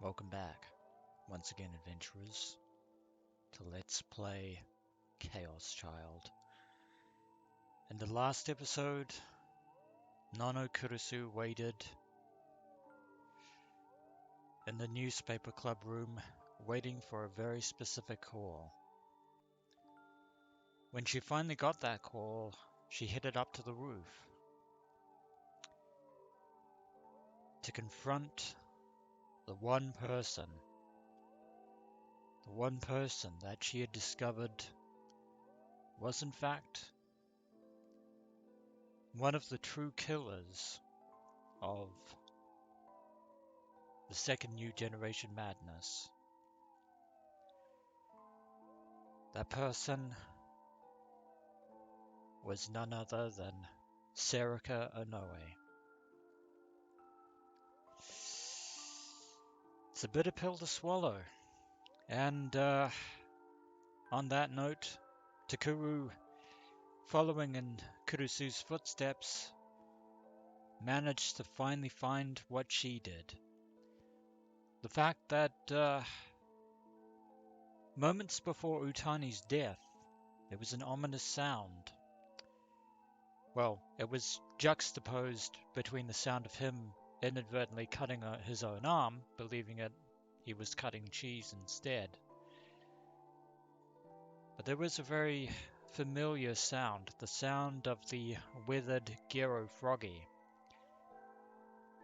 Welcome back, once again adventurers, to Let's Play ChäoS Child. In the last episode, Nono Kurusu waited in the newspaper club room, waiting for a very specific call. When she finally got that call, she headed up to the roof to confront the one person that she had discovered was in fact one of the true killers of the second new generation madness. That person was none other than Serika Onoe. It's a bitter pill to swallow, and on that note, Takuru, following in Kurusu's footsteps, managed to finally find what she did. The fact that moments before Utani's death, there was an ominous sound. Well, it was juxtaposed between the sound of him inadvertently cutting his own arm, believing it he was cutting cheese instead. But there was a very familiar sound, the sound of the withered Gero froggy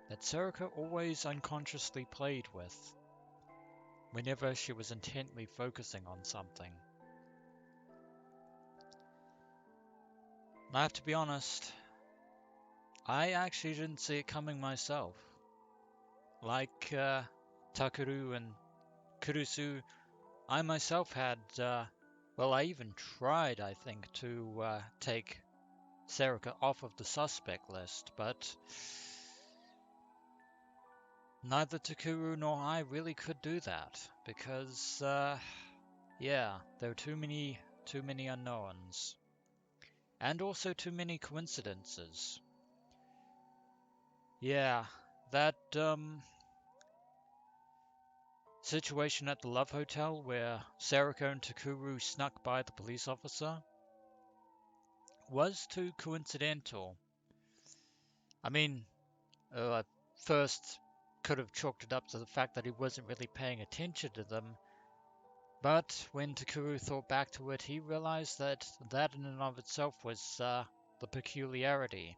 that Serika always unconsciously played with whenever she was intently focusing on something. I have to be honest, I actually didn't see it coming myself. Like Takuru and Kurusu, I myself had, I even tried, I think, to take Serika off of the suspect list, but neither Takuru nor I really could do that, because, there were too many unknowns, and also too many coincidences. Yeah, that, situation at the Love Hotel where Serika and Takuru snuck by the police officer was too coincidental. I mean, I first could have chalked it up to the fact that he wasn't really paying attention to them, but when Takuru thought back to it, he realized that in and of itself was the peculiarity.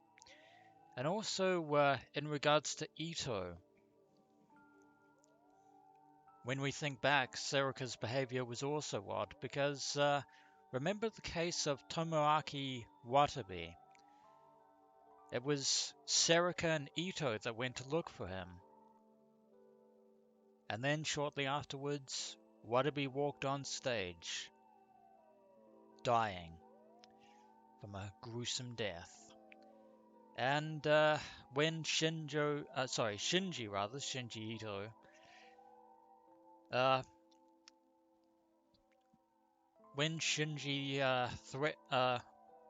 And also, in regards to Ito, when we think back, Serika's behavior was also odd, because remember the case of Tomoaki Watabe? It was Serika and Ito that went to look for him. And then shortly afterwards, Watabe walked on stage, dying from a gruesome death. And when Shinji Ito, when Shinji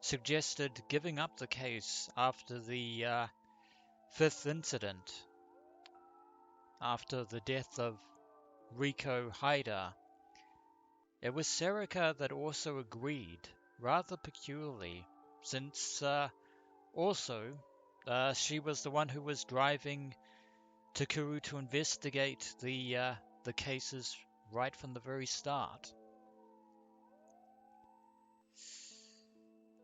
suggested giving up the case after the fifth incident, after the death of Riko Haida, it was Serika that also agreed, rather peculiarly, since she was the one who was driving Takuru to investigate the cases right from the very start.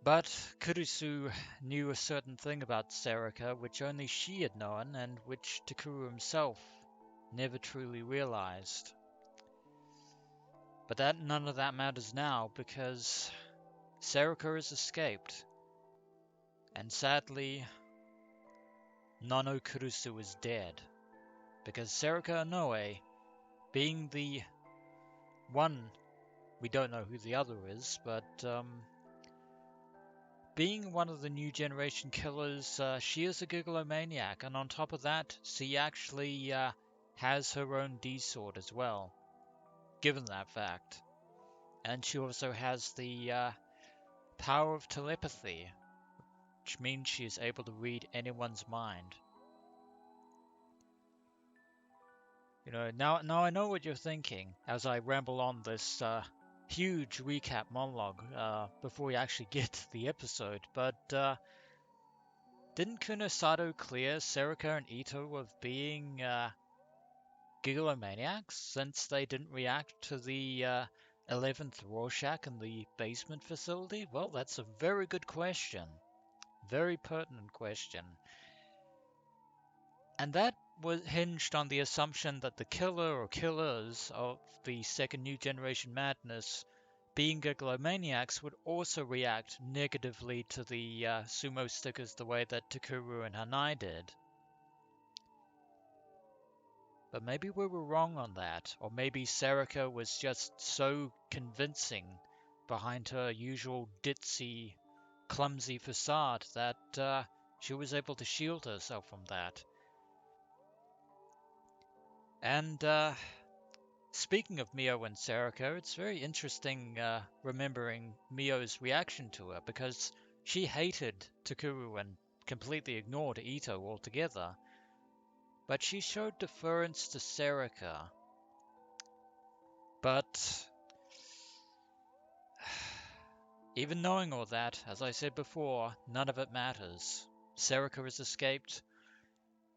But Kurusu knew a certain thing about Serika which only she had known, and which Takuru himself never truly realized. But none of that matters now, because Serika has escaped, and sadly, Nono Kurusu is dead, because Serika Onoe, being the one, we don't know who the other is, but being one of the new generation killers, she is a gigalomaniac, and on top of that, she actually has her own D-sword as well, given that fact. And she also has the power of telepathy, which means she is able to read anyone's mind. Now I know what you're thinking as I ramble on this huge recap monologue before we actually get to the episode, but didn't Kunosato clear Serika and Ito of being gigolomaniacs since they didn't react to the 11th Rorschach in the basement facility? Well, that's a very good question. Very pertinent question. And that was hinged on the assumption that the killer or killers of the second New Generation Madness, being gigolomaniacs, would also react negatively to the sumo stickers the way that Takuru and Hanai did. But maybe we were wrong on that, or maybe Serika was just so convincing behind her usual ditzy, clumsy facade that she was able to shield herself from that. And speaking of Mio and Serika, it's very interesting remembering Mio's reaction to her, because she hated Takuru and completely ignored Ito altogether. But she showed deference to Serika. But even knowing all that, as I said before, none of it matters. Serika has escaped,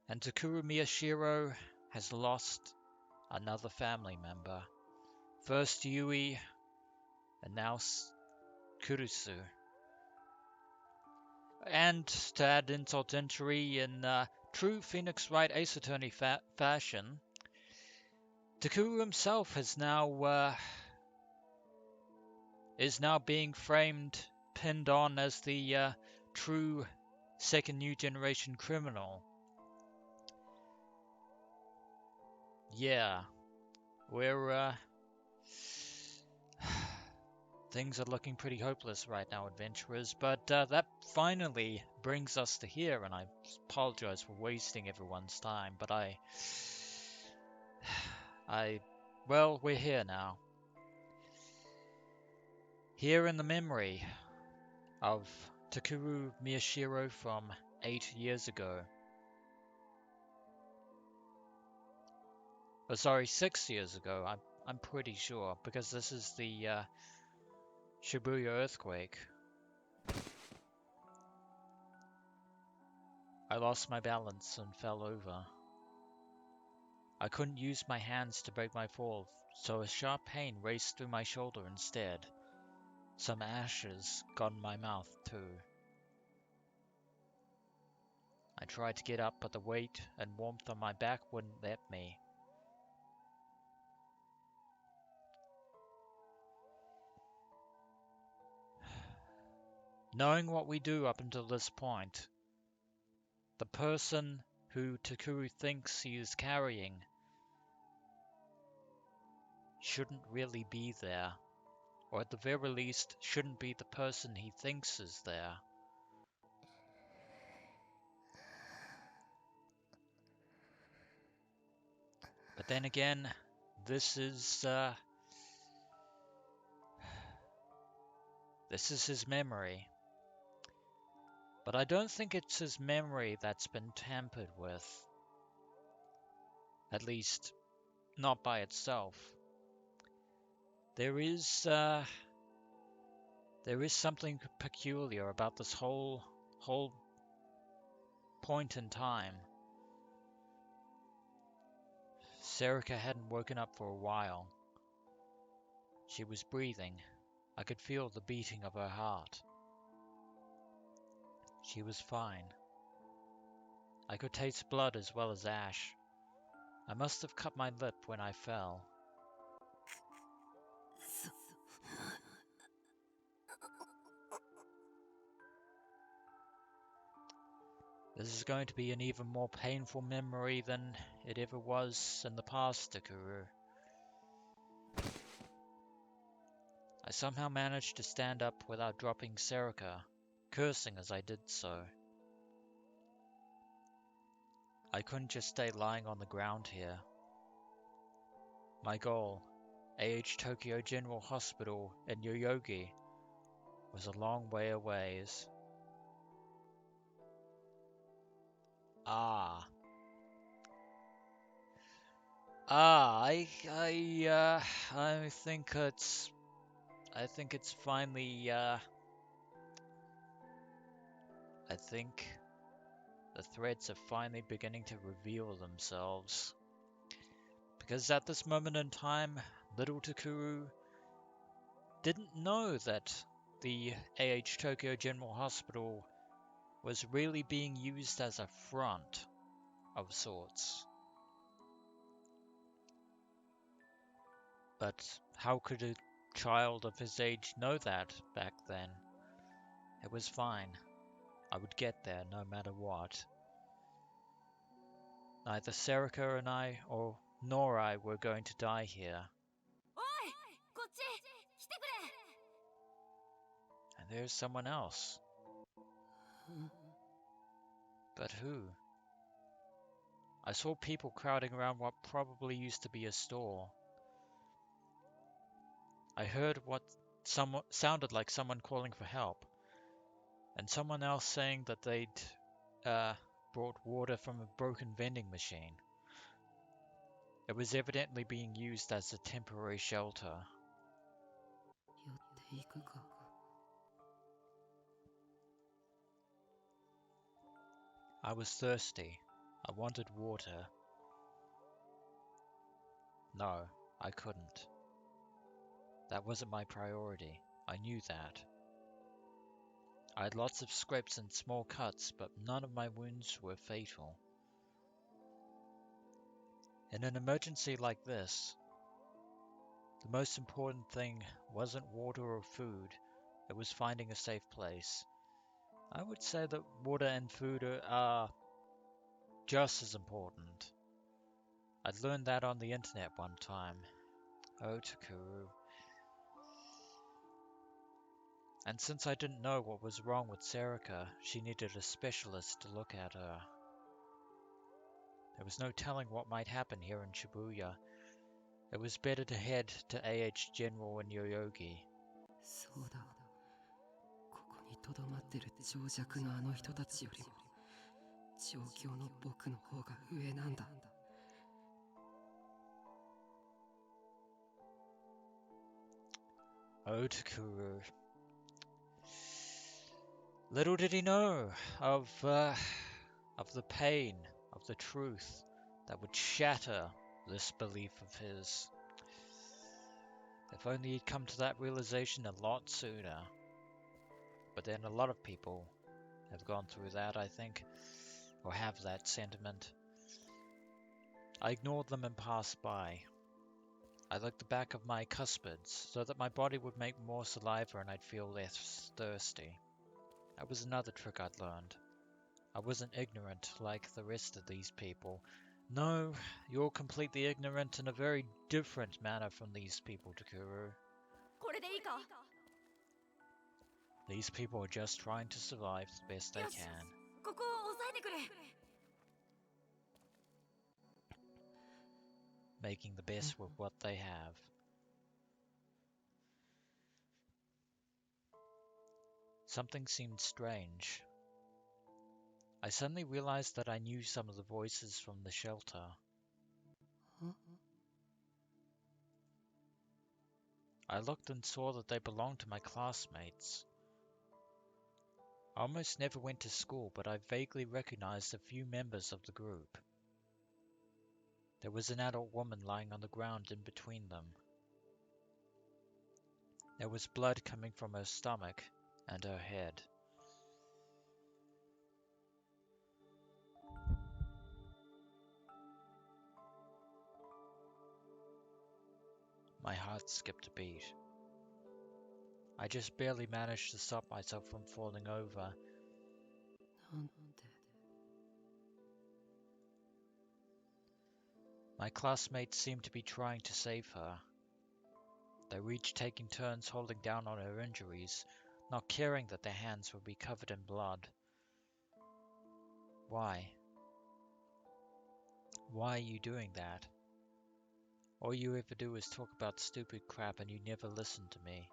and Takuru Miyashiro has lost another family member. First Yui, and now Kurusu. And to add insult to injury, in true Phoenix Wright Ace Attorney fashion, Takuru himself is now being framed, pinned on as the true second New Generation criminal. Yeah, we're things are looking pretty hopeless right now, adventurers, but that finally brings us to here, and I apologize for wasting everyone's time, but well, we're here now. Here in the memory of Takuru Miyashiro from 8 years ago. Oh, sorry, 6 years ago, I'm pretty sure, because this is the Shibuya Earthquake. I lost my balance and fell over. I couldn't use my hands to break my fall, so a sharp pain raced through my shoulder instead. Some ashes got in my mouth too. I tried to get up, but the weight and warmth on my back wouldn't let me. Knowing what we do up until this point, the person who Takuru thinks he is carrying shouldn't really be there, or at the very least shouldn't be the person he thinks is there. But then again, this is his memory. But I don't think it's his memory that's been tampered with. At least, not by itself. There is something peculiar about this whole point in time. Serika hadn't woken up for a while. She was breathing. I could feel the beating of her heart. She was fine. I could taste blood as well as ash. I must have cut my lip when I fell. This is going to be an even more painful memory than it ever was in the past, Takuru. I somehow managed to stand up without dropping Serika, cursing as I did so. I couldn't just stay lying on the ground here. My goal, AH Tokyo General Hospital in Yoyogi, was a long way away. I think it's finally, I think the threads are finally beginning to reveal themselves. Because at this moment in time, little Takuru didn't know that the AH Tokyo General Hospital was really being used as a front of sorts. But how could a child of his age know that back then? It was fine. I would get there no matter what. Neither Serika and I, nor I, were going to die here. And there's someone else. But who? I saw people crowding around what probably used to be a store. I heard what sounded like someone calling for help, and someone else saying that they'd brought water from a broken vending machine. It was evidently being used as a temporary shelter. I was thirsty. I wanted water. No, I couldn't. That wasn't my priority. I knew that. I had lots of scrapes and small cuts, but none of my wounds were fatal. In an emergency like this, the most important thing wasn't water or food, it was finding a safe place. I would say that water and food are just as important. I'd learned that on the internet one time. Oh, Takuru. And since I didn't know what was wrong with Serika, she needed a specialist to look at her. There was no telling what might happen here in Shibuya. It was better to head to AH General in Yoyogi. Oh, Takuru. Little did he know of the pain, of the truth that would shatter this belief of his. If only he'd come to that realization a lot sooner. But then a lot of people have gone through that, I think, or have that sentiment. I ignored them and passed by. I licked the back of my cuspids so that my body would make more saliva and I'd feel less thirsty. That was another trick I'd learned. I wasn't ignorant like the rest of these people. No, you're completely ignorant in a very different manner from these people, Takuru. These people are just trying to survive the best they can. Making the best with what they have. Something seemed strange. I suddenly realized that I knew some of the voices from the shelter. I looked and saw that they belonged to my classmates. I almost never went to school, but I vaguely recognized a few members of the group. There was an adult woman lying on the ground in between them. There was blood coming from her stomach and her head. My heart skipped a beat. I just barely managed to stop myself from falling over. My classmates seemed to be trying to save her. They were each taking turns holding down on her injuries, not caring that their hands would be covered in blood. Why? Why are you doing that? All you ever do is talk about stupid crap and you never listen to me.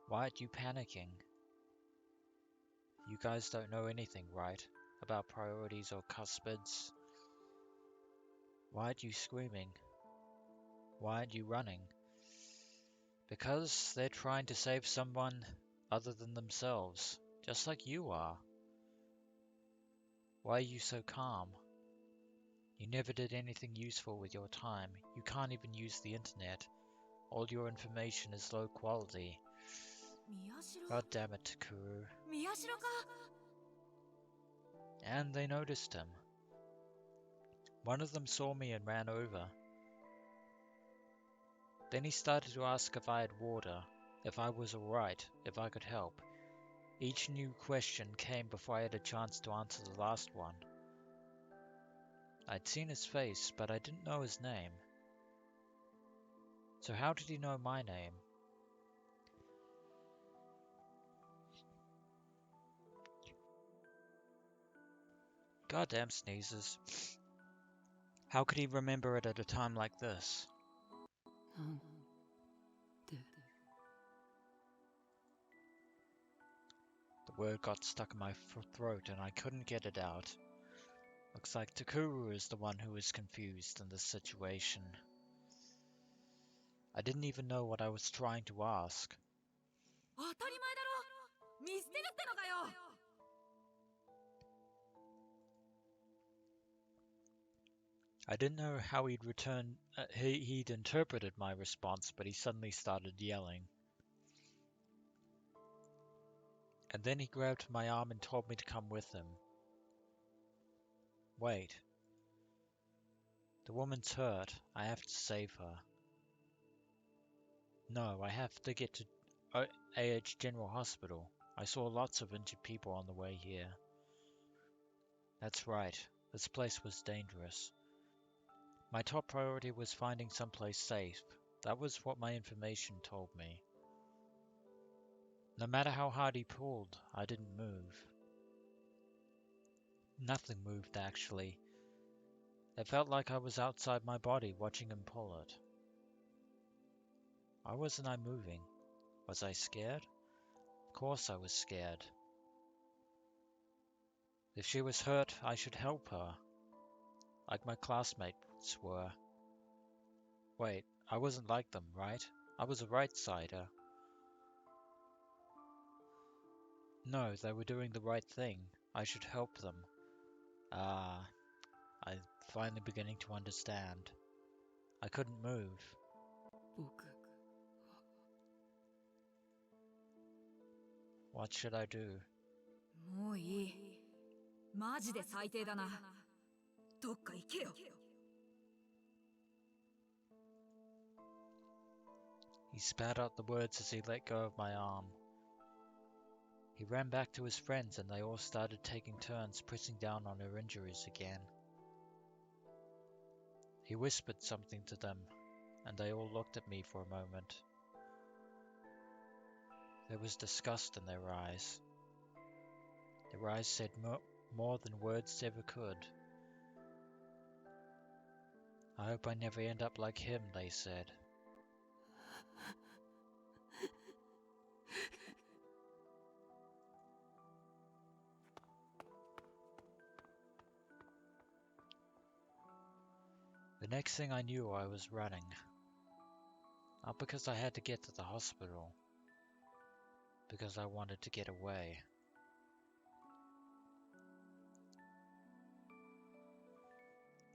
Why aren't you panicking? You guys don't know anything, right? About priorities or cuspids? Why aren't you screaming? Why aren't you running? Because they're trying to save someone other than themselves, just like you are. Why are you so calm? You never did anything useful with your time. You can't even use the internet. All your information is low quality. God damn it, Takuru. And they noticed him. One of them saw me and ran over. Then he started to ask if I had water, if I was alright, if I could help. Each new question came before I had a chance to answer the last one. I'd seen his face, but I didn't know his name. So how did he know my name? Goddamn sneezes. How could he remember it at a time like this? The word got stuck in my throat and I couldn't get it out. Looks like Takuru is the one who is confused in this situation. I didn't even know what I was trying to ask. I didn't know how he'd interpreted my response, but he suddenly started yelling. And then he grabbed my arm and told me to come with him. Wait. The woman's hurt. I have to save her. No, I have to get to AH General Hospital. I saw lots of injured people on the way here. That's right. This place was dangerous. My top priority was finding someplace safe. That was what my information told me. No matter how hard he pulled, I didn't move. Nothing moved, actually. It felt like I was outside my body watching him pull it. Why wasn't I moving? Was I scared? Of course I was scared. If she was hurt, I should help her. Like my classmates were. Wait, I wasn't like them, right? I was a right-sider. No, they were doing the right thing. I should help them. Ah, I'm finally beginning to understand. I couldn't move. What should I do? He spat out the words as he let go of my arm. He ran back to his friends and they all started taking turns pressing down on her injuries again. He whispered something to them, and they all looked at me for a moment. There was disgust in their eyes. Their eyes said more than words ever could. I hope I never end up like him, they said. The next thing I knew, I was running. Not because I had to get to the hospital. Because I wanted to get away.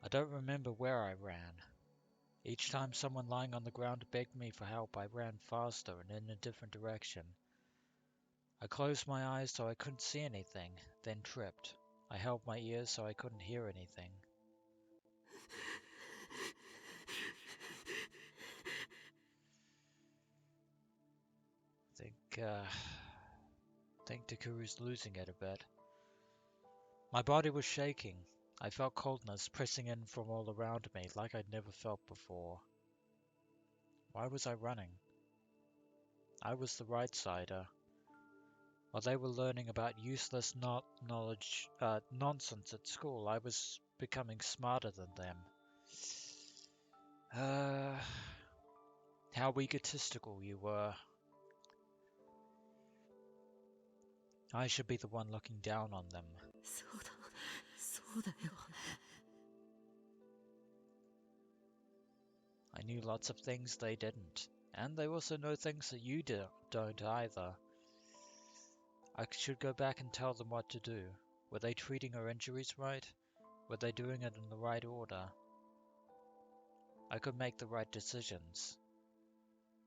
I don't remember where I ran. Each time someone lying on the ground begged me for help, I ran faster and in a different direction. I closed my eyes so I couldn't see anything, then tripped. I held my ears so I couldn't hear anything. Think Takuru's losing it a bit. My body was shaking. I felt coldness pressing in from all around me like I'd never felt before. Why was I running? I was the right-sider. While they were learning about useless nonsense at school, I was becoming smarter than them. How egotistical you were. I should be the one looking down on them. I knew lots of things they didn't, and they also know things that you don't either. I should go back and tell them what to do. Were they treating her injuries right? Were they doing it in the right order? I could make the right decisions.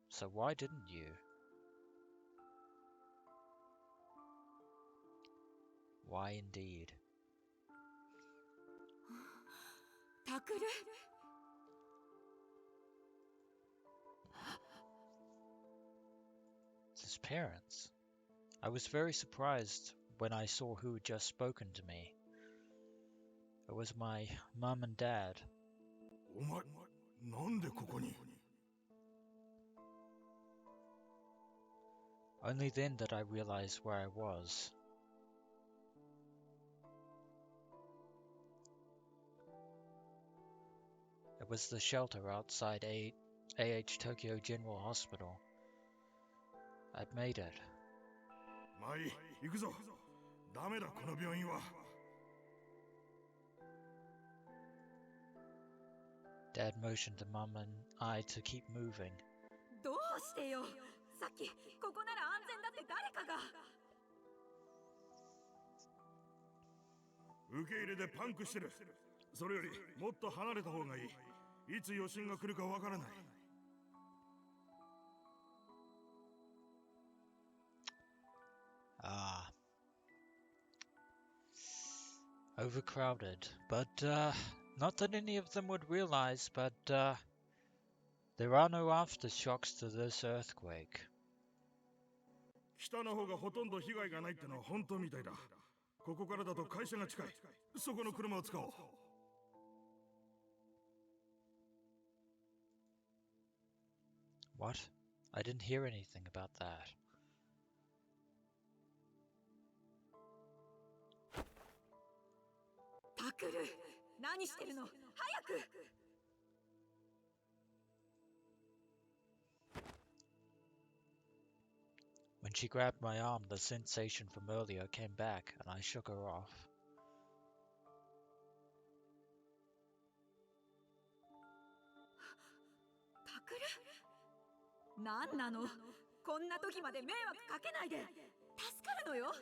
So why didn't you? Why indeed? Takuru? It's his parents. I was very surprised when I saw who had just spoken to me. It was my mum and dad. Only then did I realize where I was. It was the shelter outside AH Tokyo General Hospital. I'd made it. Dad motioned to Mum and I to keep moving. どうしてよ。さっきここなら安全だって誰かが。受け入れでパンクしてる。それよりもっと離れた方がいい。いつ余震が来るかわからない。Overcrowded, but not that any of them would realize, but there are no aftershocks to this earthquake. 北の方がほとんど被害がないってのは本当みたいだ。ここからだと会社が近い。そこの車を使おう。What? I didn't hear anything about that. Takuru, 何してるの？早く！ When she grabbed my arm, the sensation from earlier came back, and I shook her off. 何なの？こんな時まで迷惑かけないで。助かるのよ。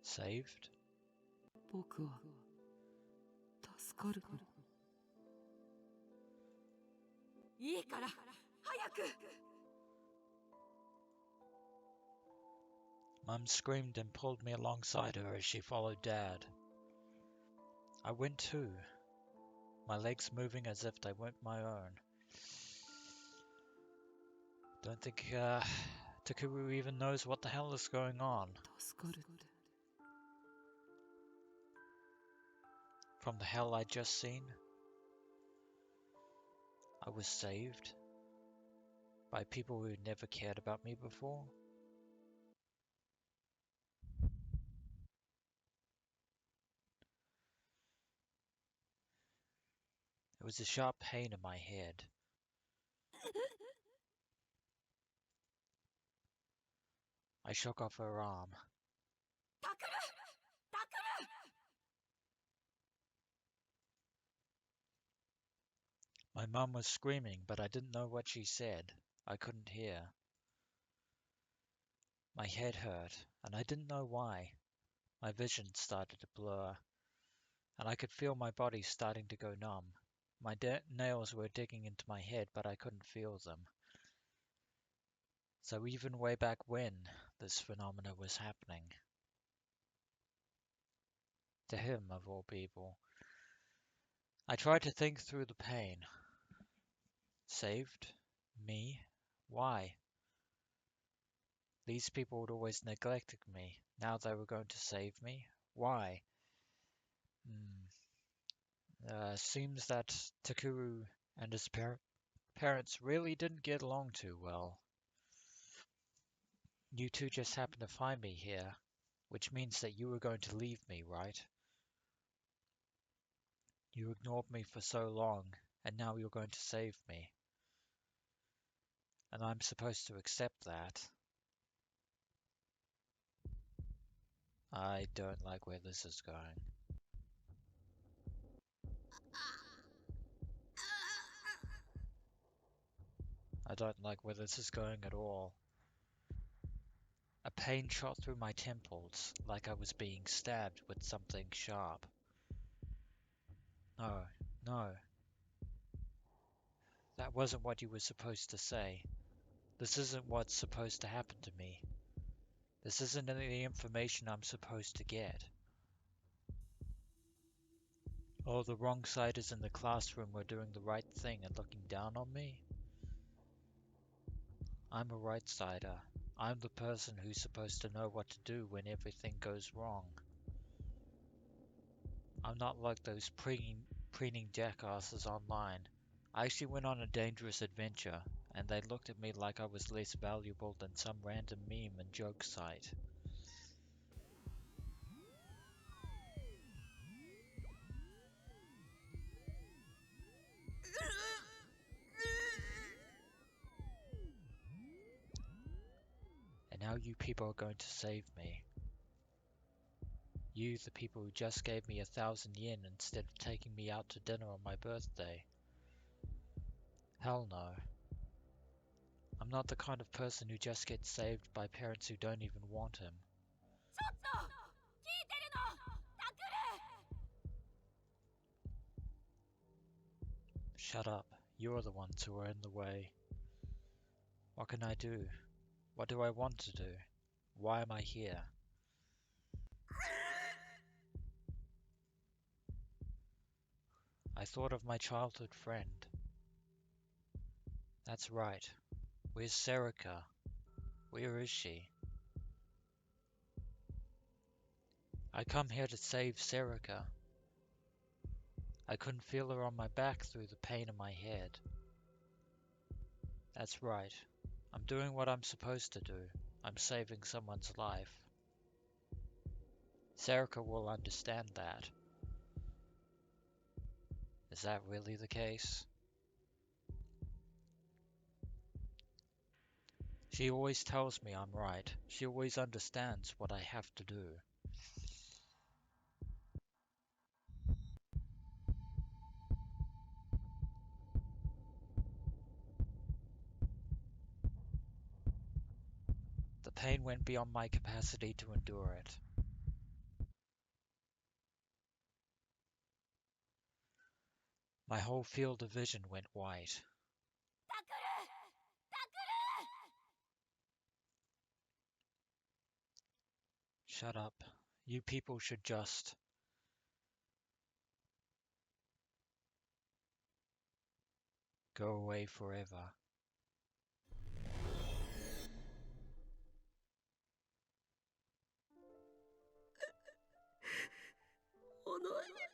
Saved? 僕は助かる。いいから早く。Mum screamed and pulled me alongside her as she followed Dad. I went too, my legs moving as if they weren't my own. Don't think Takuru even knows what the hell is going on. From the hell I'd just seen, I was saved by people who never cared about me before. There was a sharp pain in my head. I shook off her arm. My mum was screaming, but I didn't know what she said. I couldn't hear. My head hurt, and I didn't know why. My vision started to blur, and I could feel my body starting to go numb. My nails were digging into my head, but I couldn't feel them. So even way back when this phenomena was happening, to him of all people, I tried to think through the pain. Saved? Me? Why? These people had always neglected me. Now they were going to save me? Why? Seems that Takuru and his parents really didn't get along too well. You two just happened to find me here, which means that you were going to leave me, right? You ignored me for so long, and now you're going to save me. And I'm supposed to accept that. I don't like where this is going. I don't like where this is going at all. A pain shot through my temples, like I was being stabbed with something sharp. No, no. That wasn't what you were supposed to say. This isn't what's supposed to happen to me. This isn't any of the information I'm supposed to get. Oh, the wrong siders in the classroom were doing the right thing and looking down on me? I'm a right-sider. I'm the person who's supposed to know what to do when everything goes wrong. I'm not like those preening jackasses online. I actually went on a dangerous adventure, and they looked at me like I was less valuable than some random meme and joke site. And now you people are going to save me. You, the people who just gave me 1,000 yen instead of taking me out to dinner on my birthday. Hell no. I'm not the kind of person who just gets saved by parents who don't even want him. ちょっと聞いてるのタクル Shut up. You're the ones who are in the way. What can I do? What do I want to do? Why am I here? I thought of my childhood friend. That's right. Where's Serika? Where is she? I come here to save Serika. I couldn't feel her on my back through the pain in my head. That's right. I'm doing what I'm supposed to do. I'm saving someone's life. Serika will understand that. Is that really the case? She always tells me I'm right. She always understands what I have to do. The pain went beyond my capacity to endure it. My whole field of vision went white. タクルタクル Shut up. You people should just... go away forever. おのえ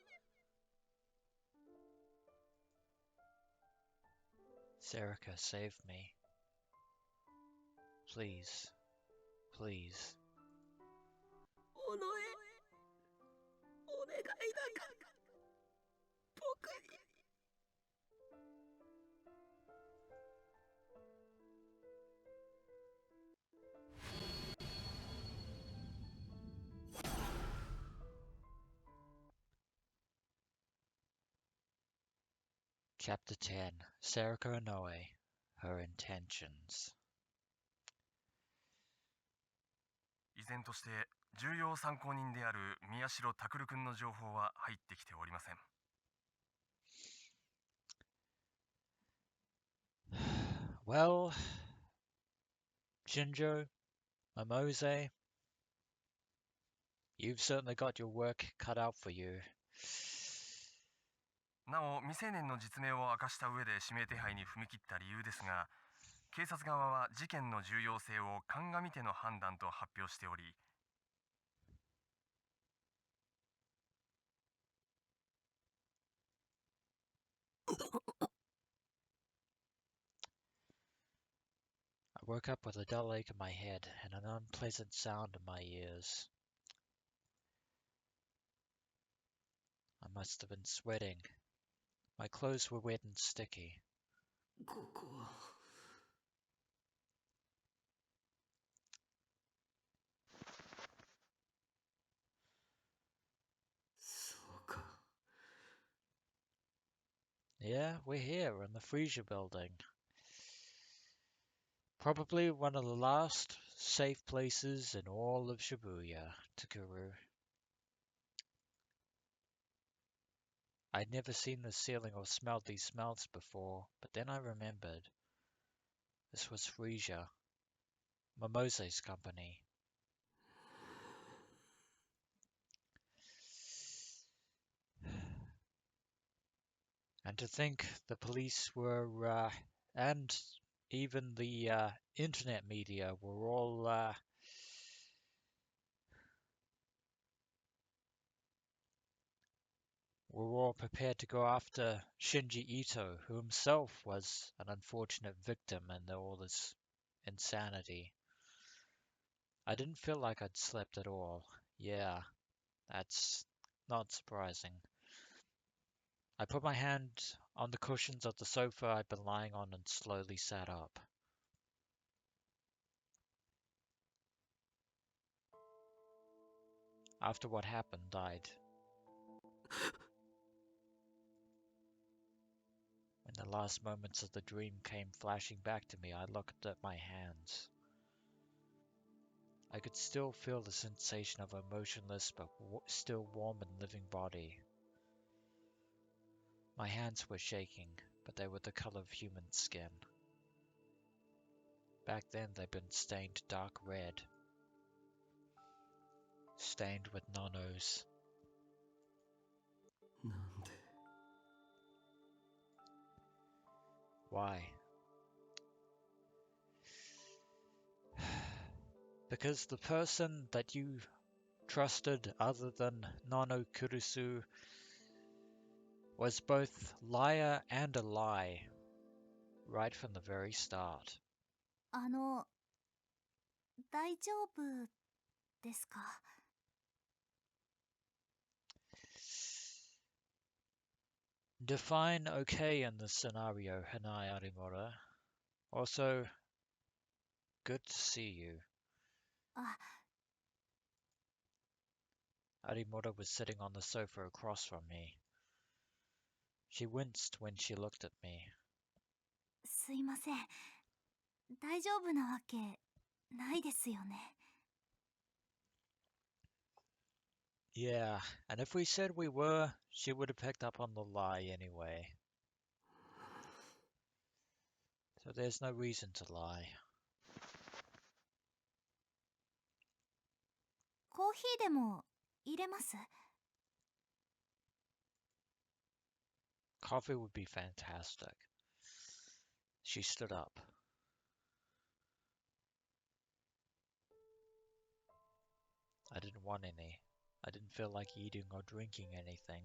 Serika, save me. Please. Please. おのえお願いだから僕に Chapter 10. Serika Inoue. Her intentions. 依然として重要参考人である宮代拓君の情報は入ってきておりません。 Well, Shinjo, Momose, you've certainly got your work cut out for you. なお未成年の実名を明かした上で指名手配に踏み切った理由ですが、警察側は事件の重要性を鑑みての判断と発表しており、 I woke up with a dull ache in my head and an unpleasant sound in my ears. I must have been sweating. My clothes were wet and sticky. ここはそうか Yeah, we're here in the Freesia Building. Probably one of the last safe places in all of Shibuya, Takuru. I'd never seen this ceiling or smelled these smells before, but then I remembered. This was Freesia, Momose's company. And to think the police were, and even the internet media were all prepared to go after Shinji Ito, who himself was an unfortunate victim in all this insanity. I didn't feel like I'd slept at all. Yeah, that's not surprising. I put my hand on the cushions of the sofa I'd been lying on and slowly sat up. After what happened, when the last moments of the dream came flashing back to me, I looked at my hands. I could still feel the sensation of a motionless but still warm and living body. My hands were shaking, but they were the color of human skin. Back then they'd been stained dark red, stained with nonos. なんで Why? Because the person that you trusted other than Nono Kurusu was both liar and a lie, right from the very start. 大丈夫ですか？ Define okay in this scenario, Hanai Arimura. Also, good to see you. あ、 Arimura was sitting on the sofa across from me. She winced when she looked at me. すいません。大丈夫なわけないですよね。 Yeah, and if we said we were, she would have picked up on the lie anyway. So there's no reason to lie. コーヒーでも入れます？ Coffee would be fantastic. She stood up. I didn't want any. I didn't feel like eating or drinking anything.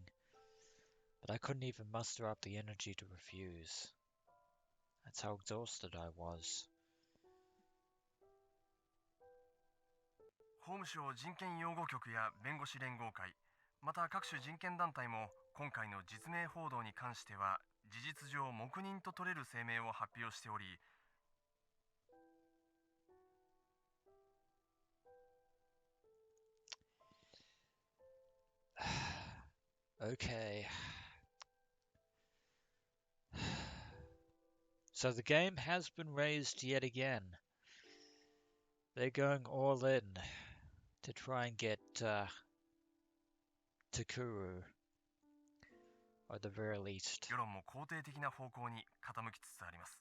But I couldn't even muster up the energy to refuse. That's how exhausted I was. 法務省人権擁護局や弁護士連合会、また各種人権団体も今回の実名報道に関しては事実上黙認と取れる声明を発表しており、 Okay. So the game has been raised yet again. They're going all in to try and get Takuru, or at the very least, 世論も肯定的な方向に傾きつつあります。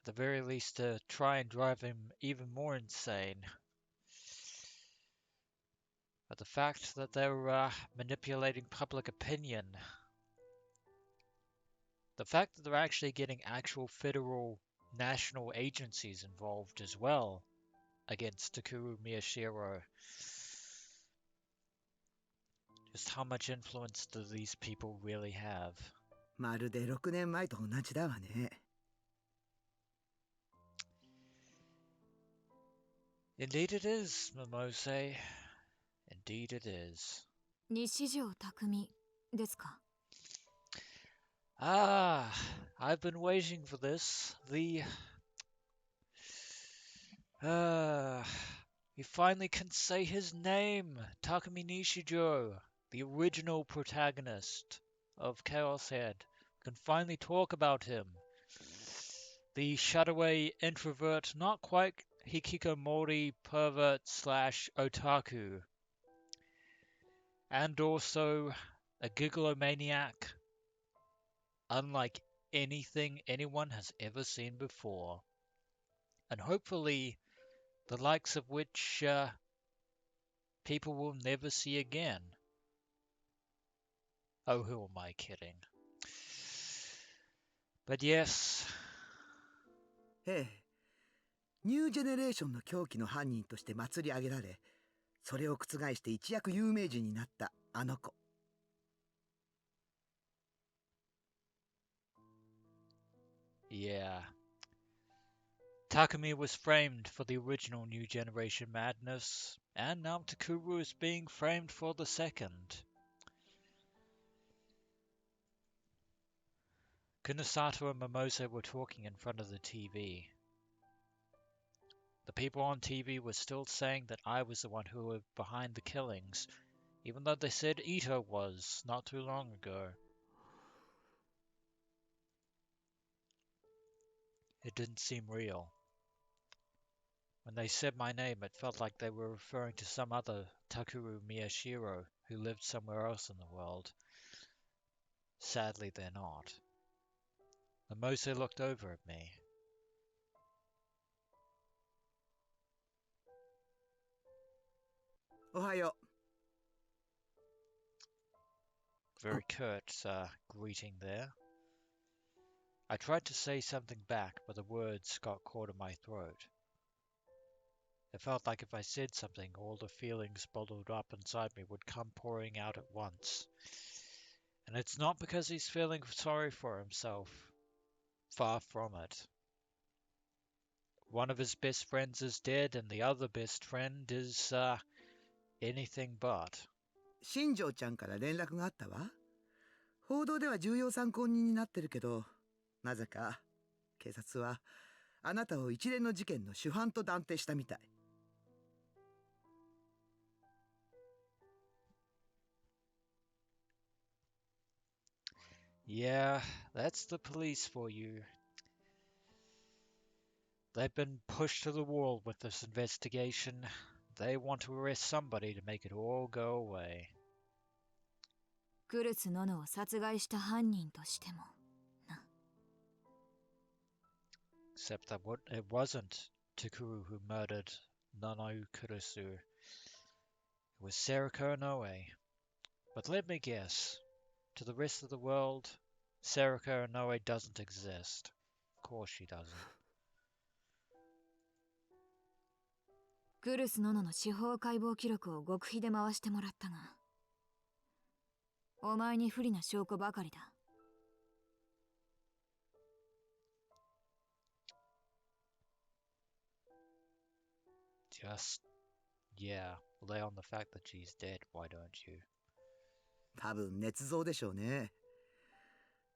at the very least to try and drive him even more insane. But the fact that they're manipulating public opinion, the fact that they're actually getting actual federal national agencies involved as well against Takuru Miyashiro, just how much influence do these people really have? まるで6年前と同じだわね。 Indeed it is, Momose. Indeed it is. 西條匠ですか？ Ah, I've been waiting for this. We finally can say his name, Takumi Nishijo, the original protagonist of ChäoS. We can finally talk about him. The shutaway introvert, not quite hikikomori pervert slash otaku, and also a gigolomaniac, unlike anything anyone has ever seen before, and hopefully the likes of which people will never see again. Oh, who am I kidding? But yes. ええ、ニュージェネレーションの狂気の犯人として祭り上げられ、それを覆して一躍有名人になったあの子。Yeah. Takumi was framed for the original New Generation madness, and now Takuru is being framed for the second. Kunasato and Momose were talking in front of the TV. The people on TV were still saying that I was the one who was behind the killings, even though they said Ito was not too long ago. It didn't seem real. When they said my name, it felt like they were referring to some other Takuru Miyashiro who lived somewhere else in the world. Sadly, they're not. The Mose looked over at me. Ohayo. Very curt greeting there. I tried to say something back, but the words got caught in my throat. It felt like if I said something, all the feelings bottled up inside me would come pouring out at once. And it's not because he's feeling sorry for himself. Far from it. One of his best friends is dead, and the other best friend is, anything but. 新庄ちゃんから連絡があったわ。報道では重要参考人になってるけど、なぜか警察はあなたを一連の事件の主犯と断定したみたい。Yeah, that's the police for you. They've been pushed to the wall with this investigation. They want to arrest somebody to make it all go away. クルス・ノノを殺害した犯人としてもな。 Except that it wasn't Takuru who murdered Nono Kurusu. It was Serika Inoue. But let me guess. To the rest of the world, Serika Inoue doesn't exist. Of course she doesn't. クルス・ノノの司法解剖記録を極秘で回してもらったが、お前に不利な証拠ばかりだ。Just, yeah, lay on the fact that she's dead, why don't you? 多分捏造でしょうね。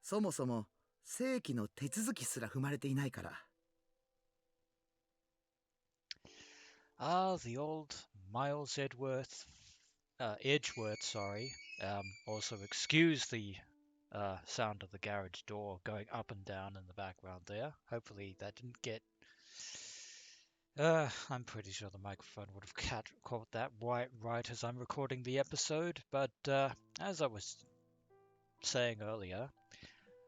そもそも正規の手続きすら踏まれていないから。Ah, the old Miles Edgeworth, sorry. Also excuse the sound of the garage door going up and down in the background there. Hopefully that didn't get... I'm pretty sure the microphone would have caught that right as I'm recording the episode, but as I was saying earlier,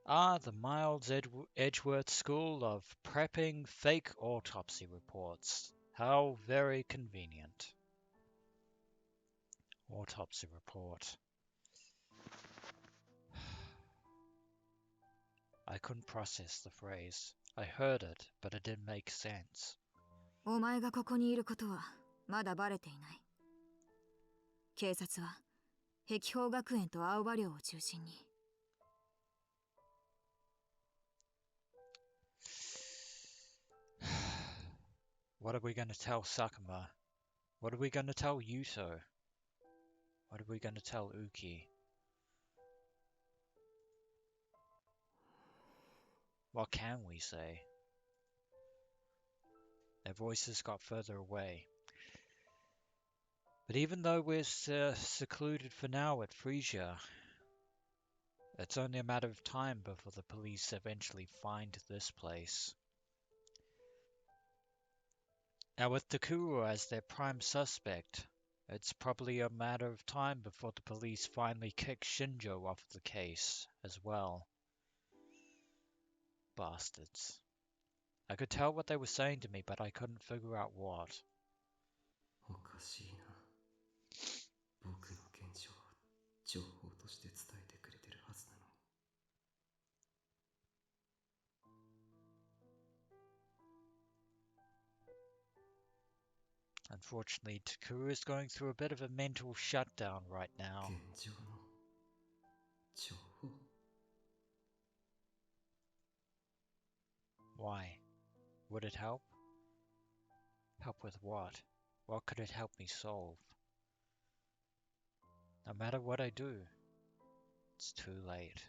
the Miles Edgeworth School of prepping fake autopsy reports. How very convenient. Autopsy report. I couldn't process the phrase. I heard it, but it didn't make sense. お前がここにいることはまだバレていない。警察は碧峰学園と青葉寮を中心に。What are we going to tell Sakuma? What are we going to tell Yuto? What are we going to tell Uki? What can we say? Their voices got further away. But even though we're secluded for now at Freesia, it's only a matter of time before the police eventually find this place. Now, with Takuru as their prime suspect, it's probably a matter of time before the police finally kick Shinjo off the case as well. Bastards. I could tell what they were saying to me, but I couldn't figure out what. おかしいな。僕の現状を情報として伝えてくれてるはずなのに。Unfortunately, Takuru is going through a bit of a mental shutdown right now. 現状の情報 Why? Would it help? Help with what? What could it help me solve? No matter what I do, it's too late.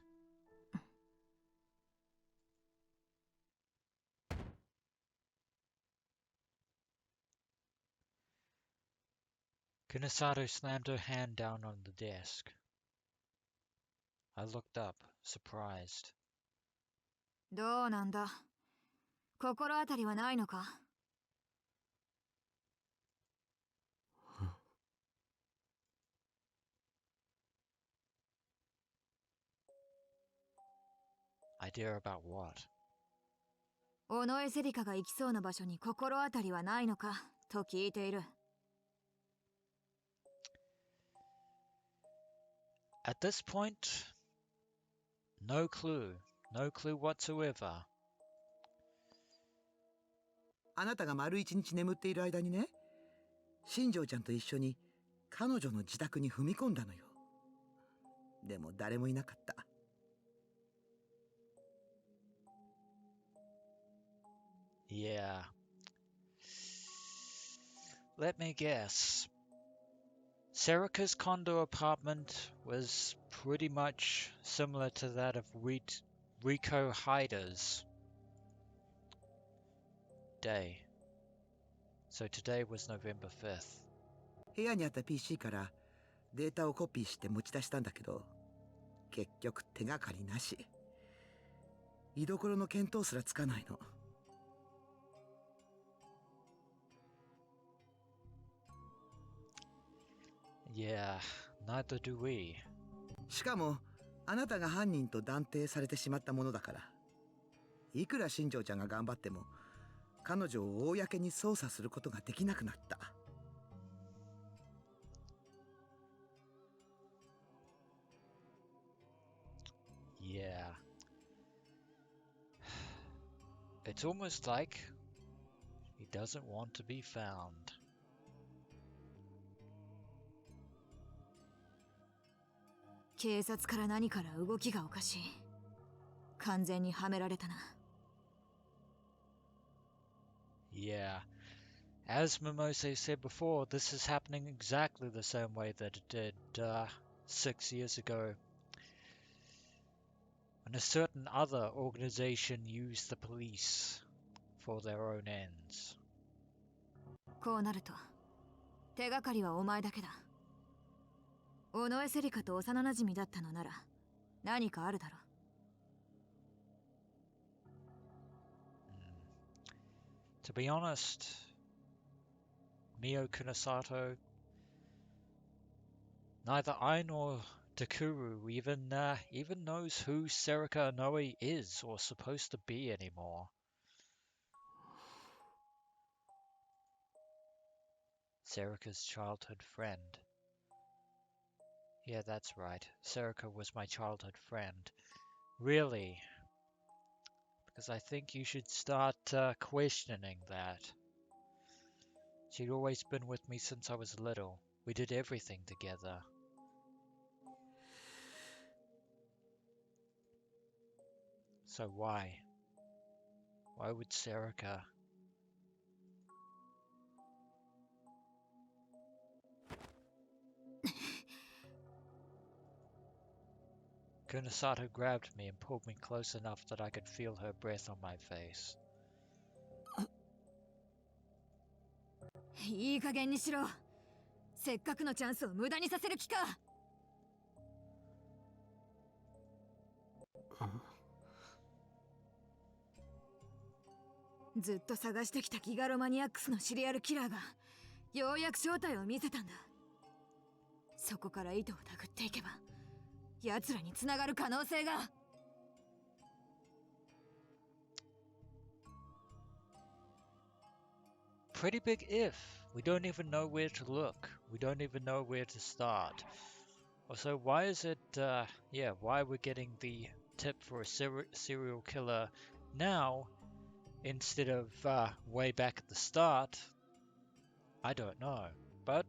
Kunasato slammed her hand down on the desk. I looked up, surprised. どうなんだ。心当たりはないのか。Idea about what? 尾上セリカが行きそうな場所に心当たりはないのかと聞いている。At this point, no clue. No clue whatsoever. あなたが丸一日眠っている間にね、新庄ちゃんと一緒に彼女の自宅に踏み込んだのよ。でも誰もいなかった。Yeah. Let me guess. Serika's condo apartment was pretty much similar to that of Riko Hyder's day. So today was November 5th. 部屋にあった PC からデータをコピーして持ち出したんだけど、結局手がかりなし。居所の見当すらつかないの。Yeah, neither do we. しかもあなたが犯人と断定されてしまったものだから、いくら新庄ちゃんが頑張っても彼女を公に捜査することができなくなった。Yeah. It's almost like he doesn't want to be found. 警察から何から動きがおかしい。完全にはめられたな。Yeah. As Mimose said before, this is happening exactly the same way that it did 6 years ago, when a certain other organization used the police for their own ends. こうなると手がかりはお前だけだ。尾上セリカと幼馴染だったのなら何かあるだろう。To be honest, Mio Kunasato, neither I nor Takuru even knows who Serika Inoue is or supposed to be anymore. Serika's childhood friend. Yeah, that's right. Serika was my childhood friend. Really? Because I think you should start questioning that. She'd always been with me since I was little. We did everything together. So why? Why would Serika... Kunasato grabbed me and pulled me close enough that I could feel her breath on my face. いい加減にしろ。せっかくのチャンスを無駄にさせる気か。ずっと探してきたギガロマニアックスのシリアルキラーがようやく正体を見せたんだ。そこから糸をたぐっていけば奴らに繋がる可能性が。Pretty big if. We don't even know where to look. We don't even know where to start. So why is it, why we're getting the tip for a serial killer now instead of way back at the start? I don't know. But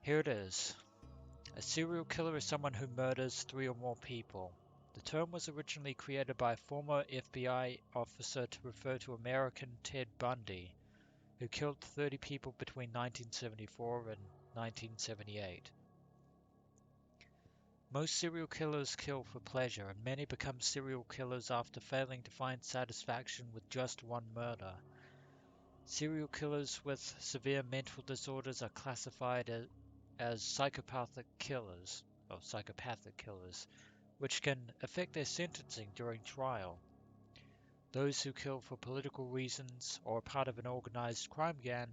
here it is. A serial killer is someone who murders 3 or more people. The term was originally created by a former FBI officer to refer to American Ted Bundy, who killed 30 people between 1974 and 1978. Most serial killers kill for pleasure, and many become serial killers after failing to find satisfaction with just one murder. Serial killers with severe mental disorders are classified as psychopathic killers, which can affect their sentencing during trial. Those who kill for political reasons or are part of an organized crime gang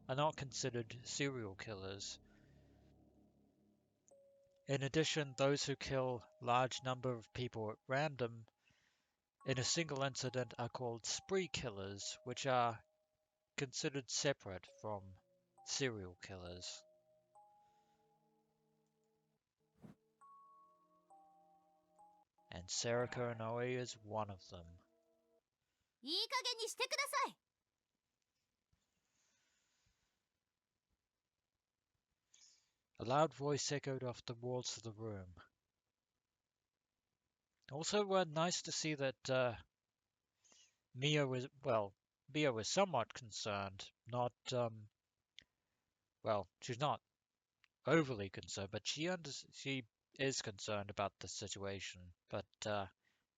are not considered serial killers. In addition, those who kill large number of people at random in a single incident are called spree killers, which are considered separate from serial killers. And Serika Inoue is one of them. いい加減にしてください。A loud voice echoed off the walls of the room. Also, nice to see that Mia was somewhat concerned. Not, she's not overly concerned, but she is concerned about the situation. But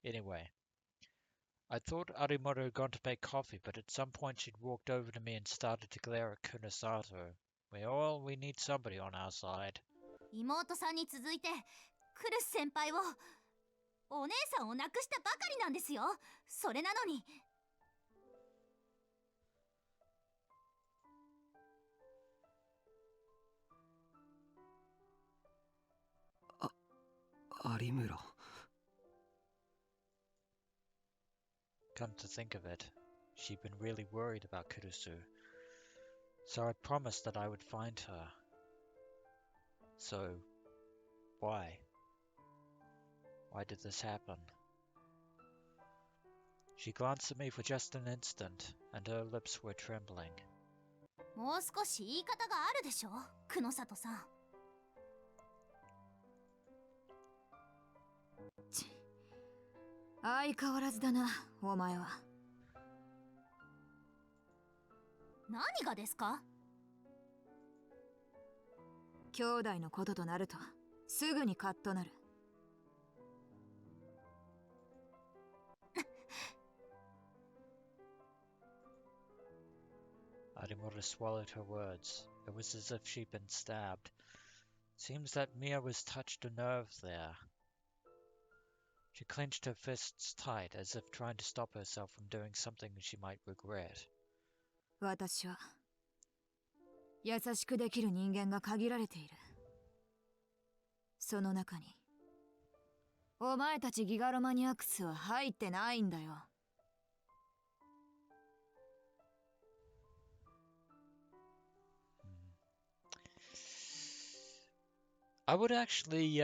anyway, I thought Arimoto had gone to make coffee, but at some point she'd walked over to me and started to glare at Kurusato. Well, we need somebody on our side. 妹さんに続いてクルス先輩をお姉さんを亡くしたばかりなんですよ。それなのに有村 Come to think of it, she'd been really worried about Kurusu, so I promised that I would find her. So, why? Why did this happen? She glanced at me for just an instant, and her lips were trembling. もう少し言い方があるでしょ、久野里さん。相変わらずだな、お前は。何がですか？兄弟のこととなるとすぐにカッとなる。Arimoto swallowed her words. It was as if she'd been stabbed. Seems that Mia was touched a nerve there. She clenched her fists tight, as if trying to stop herself from doing something she might regret. 私は優しくできる人間が限られている。その中にお前たちギガロマニアクスは入ってないんだよ。I would actually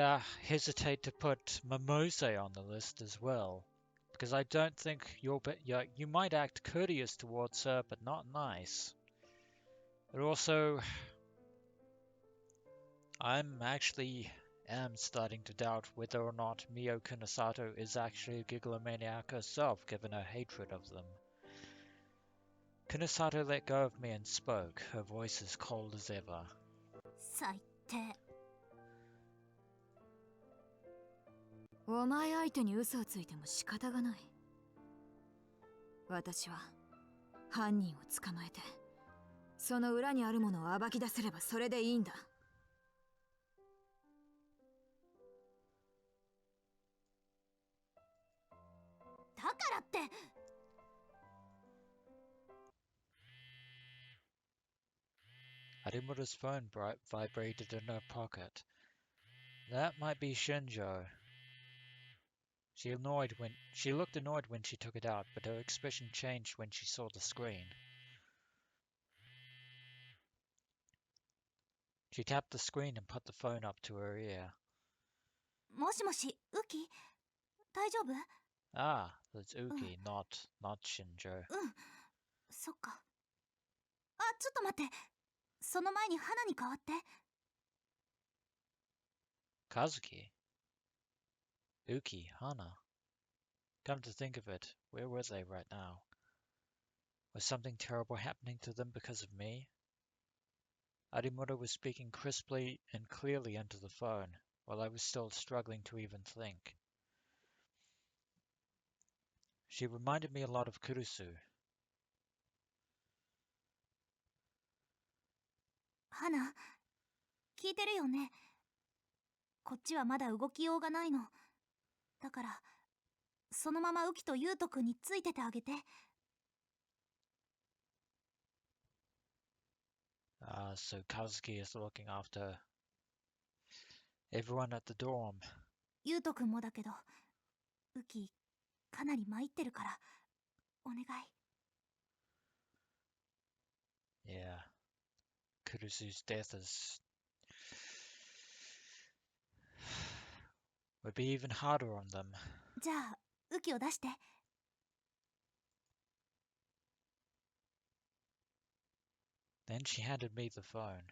hesitate to put Momose on the list as well, because I don't think you might act courteous towards her, but not nice. But also, I'm actually starting to doubt whether or not Mio Kunosato is actually a gigalomaniac herself, given her hatred of them. Kunosato let go of me and spoke, her voice as cold as ever. 最低。お前相手に嘘をついても仕方がない。私は犯人を捕まえて、その裏にあるものを暴き出せればそれでいいんだ。大からって。Arimura's phone vibrated in her pocket. That might be Shinjo. She looked annoyed when she took it out, but her expression changed when she saw the screen. She tapped the screen and put the phone up to her ear. もしもし、ウキ大丈夫？ Ah, that's Uki, not Shinjo. そっか。あ、ちょっと待って。その前に花に代わって。Kazuki? Uki, Hana. Come to think of it, where were they right now? Was something terrible happening to them because of me? Arimura was speaking crisply and clearly into the phone, while I was still struggling to even think. She reminded me a lot of Kurusu. 花、聞いてるよね。こっちはまだ動きようがないの。だから、そのままウキとユウト君についててあげて。So Kazuki is looking after everyone at the dorm. ユウト君もだけど、ウキ、かなり参ってるから、お願い。Yeah. Kurusu's death would be even harder on them. じゃあ、ウキを出して。Then she handed me the phone.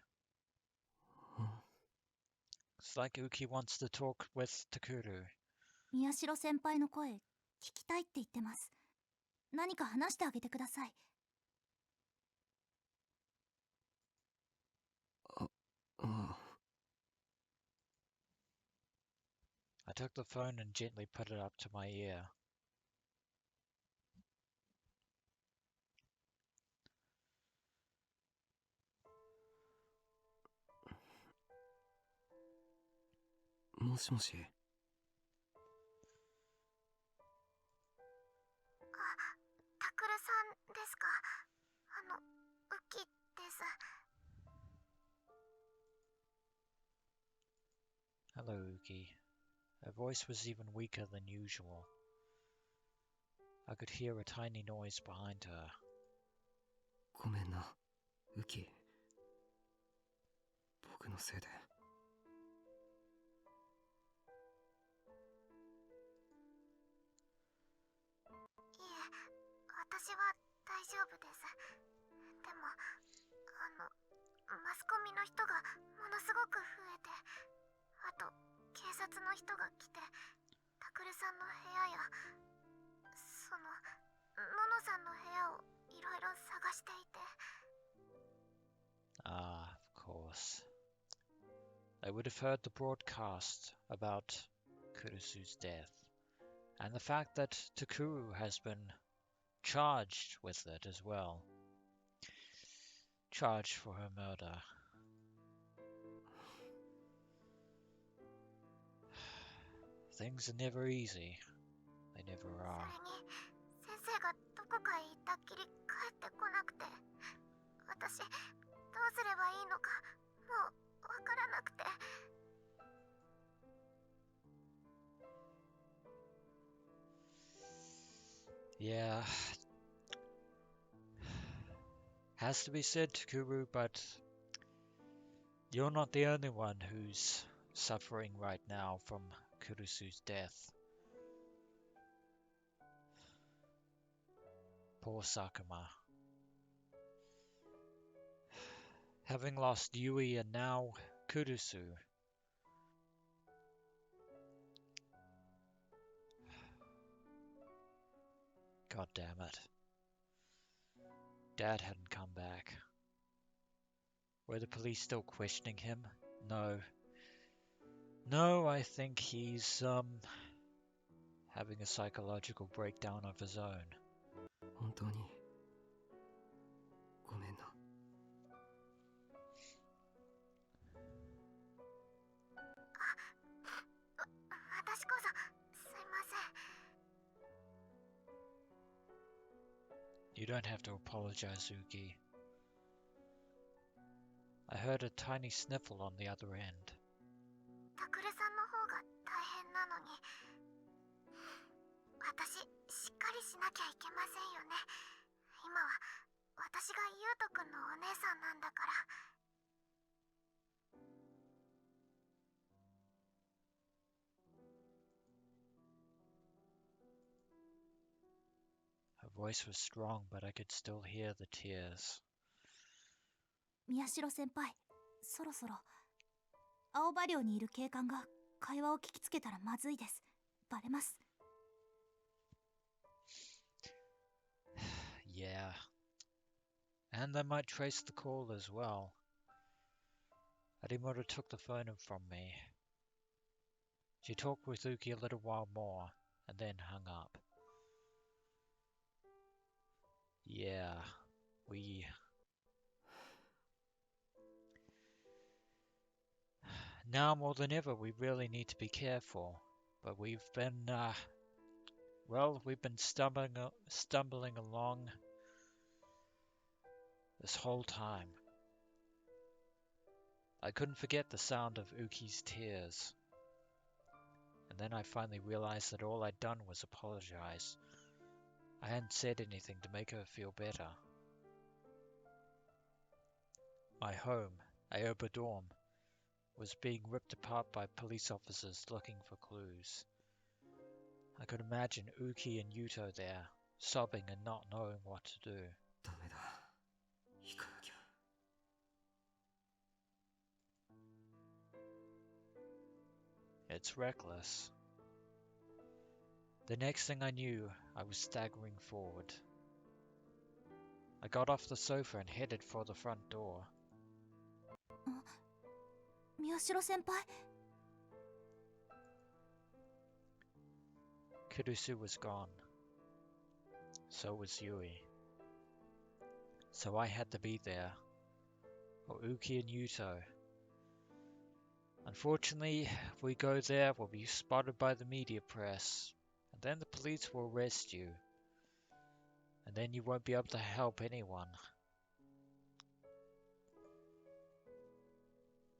It's like Uki wants to talk with Takuru. 宮代先輩の声、聞きたいって言ってます。何か話してあげてください。I took the phone and gently put it up to my ear. Moshi. タクルさんですか？ウキです。Hello, Uki. Her voice was even weaker than usual. I could hear a tiny noise behind her. ごめんな、ウキ。僕のせいで。私は大丈夫です。でも、マスコミの人がものすごく増えて、あと警察の人が来て、タクルさんの部屋や、ののさんの部屋をいろいろ探していて。Ah, of course. They would have heard the broadcast about Kurusu's death, and the fact that Takuru has been charged with it as well. Charged for her murder. Things are never easy. They never are. それに、先生がどこかへ行ったっきり帰ってこなくて、私、どうすればいいのか、もうわからなくて。Yeah. Has to be said, Takuru, but you're not the only one who's suffering right now from Kurusu's death. Poor Sakuma. Having lost Yui and now Kurusu. God damn it. Dad hadn't come back. Were the police still questioning him? No. No, I think he's, having a psychological breakdown of his own. 本当にごめんな。私こそすいません。You don't have to apologize, Uki. I heard a tiny sniffle on the other end. タクルさんの方が大変なのに、私しっかりしなきゃいけませんよね。今は私が優斗くんのお姉さんなんだから。Her voice was strong, but I could still hear the tears. 宮代先輩、そろそろ青葉寮にいる警官が会話を聞きつけたらまずいです。バレます。Yeah. And they might trace the call as well. Arimura took the phone from me. She talked with Uki a little while more, and then hung up. Yeah, we... Now more than ever, we really need to be careful. But we've been, we've been stumbling along this whole time. I couldn't forget the sound of Uki's tears. And then I finally realized that all I'd done was apologize. I hadn't said anything to make her feel better. My home, Aoba Dorm, was being ripped apart by police officers looking for clues. I could imagine Uki and Yuto there, sobbing and not knowing what to do. ダメだ。行かなきゃ。It's reckless. The next thing I knew, I was staggering forward. I got off the sofa and headed for the front door. 宮代先輩。 Kurusu was gone. So was Yui. So I had to be there, for Uki and Yuto. Unfortunately, if we go there, we'll be spotted by the media press, and then the police will arrest you. And then you won't be able to help anyone.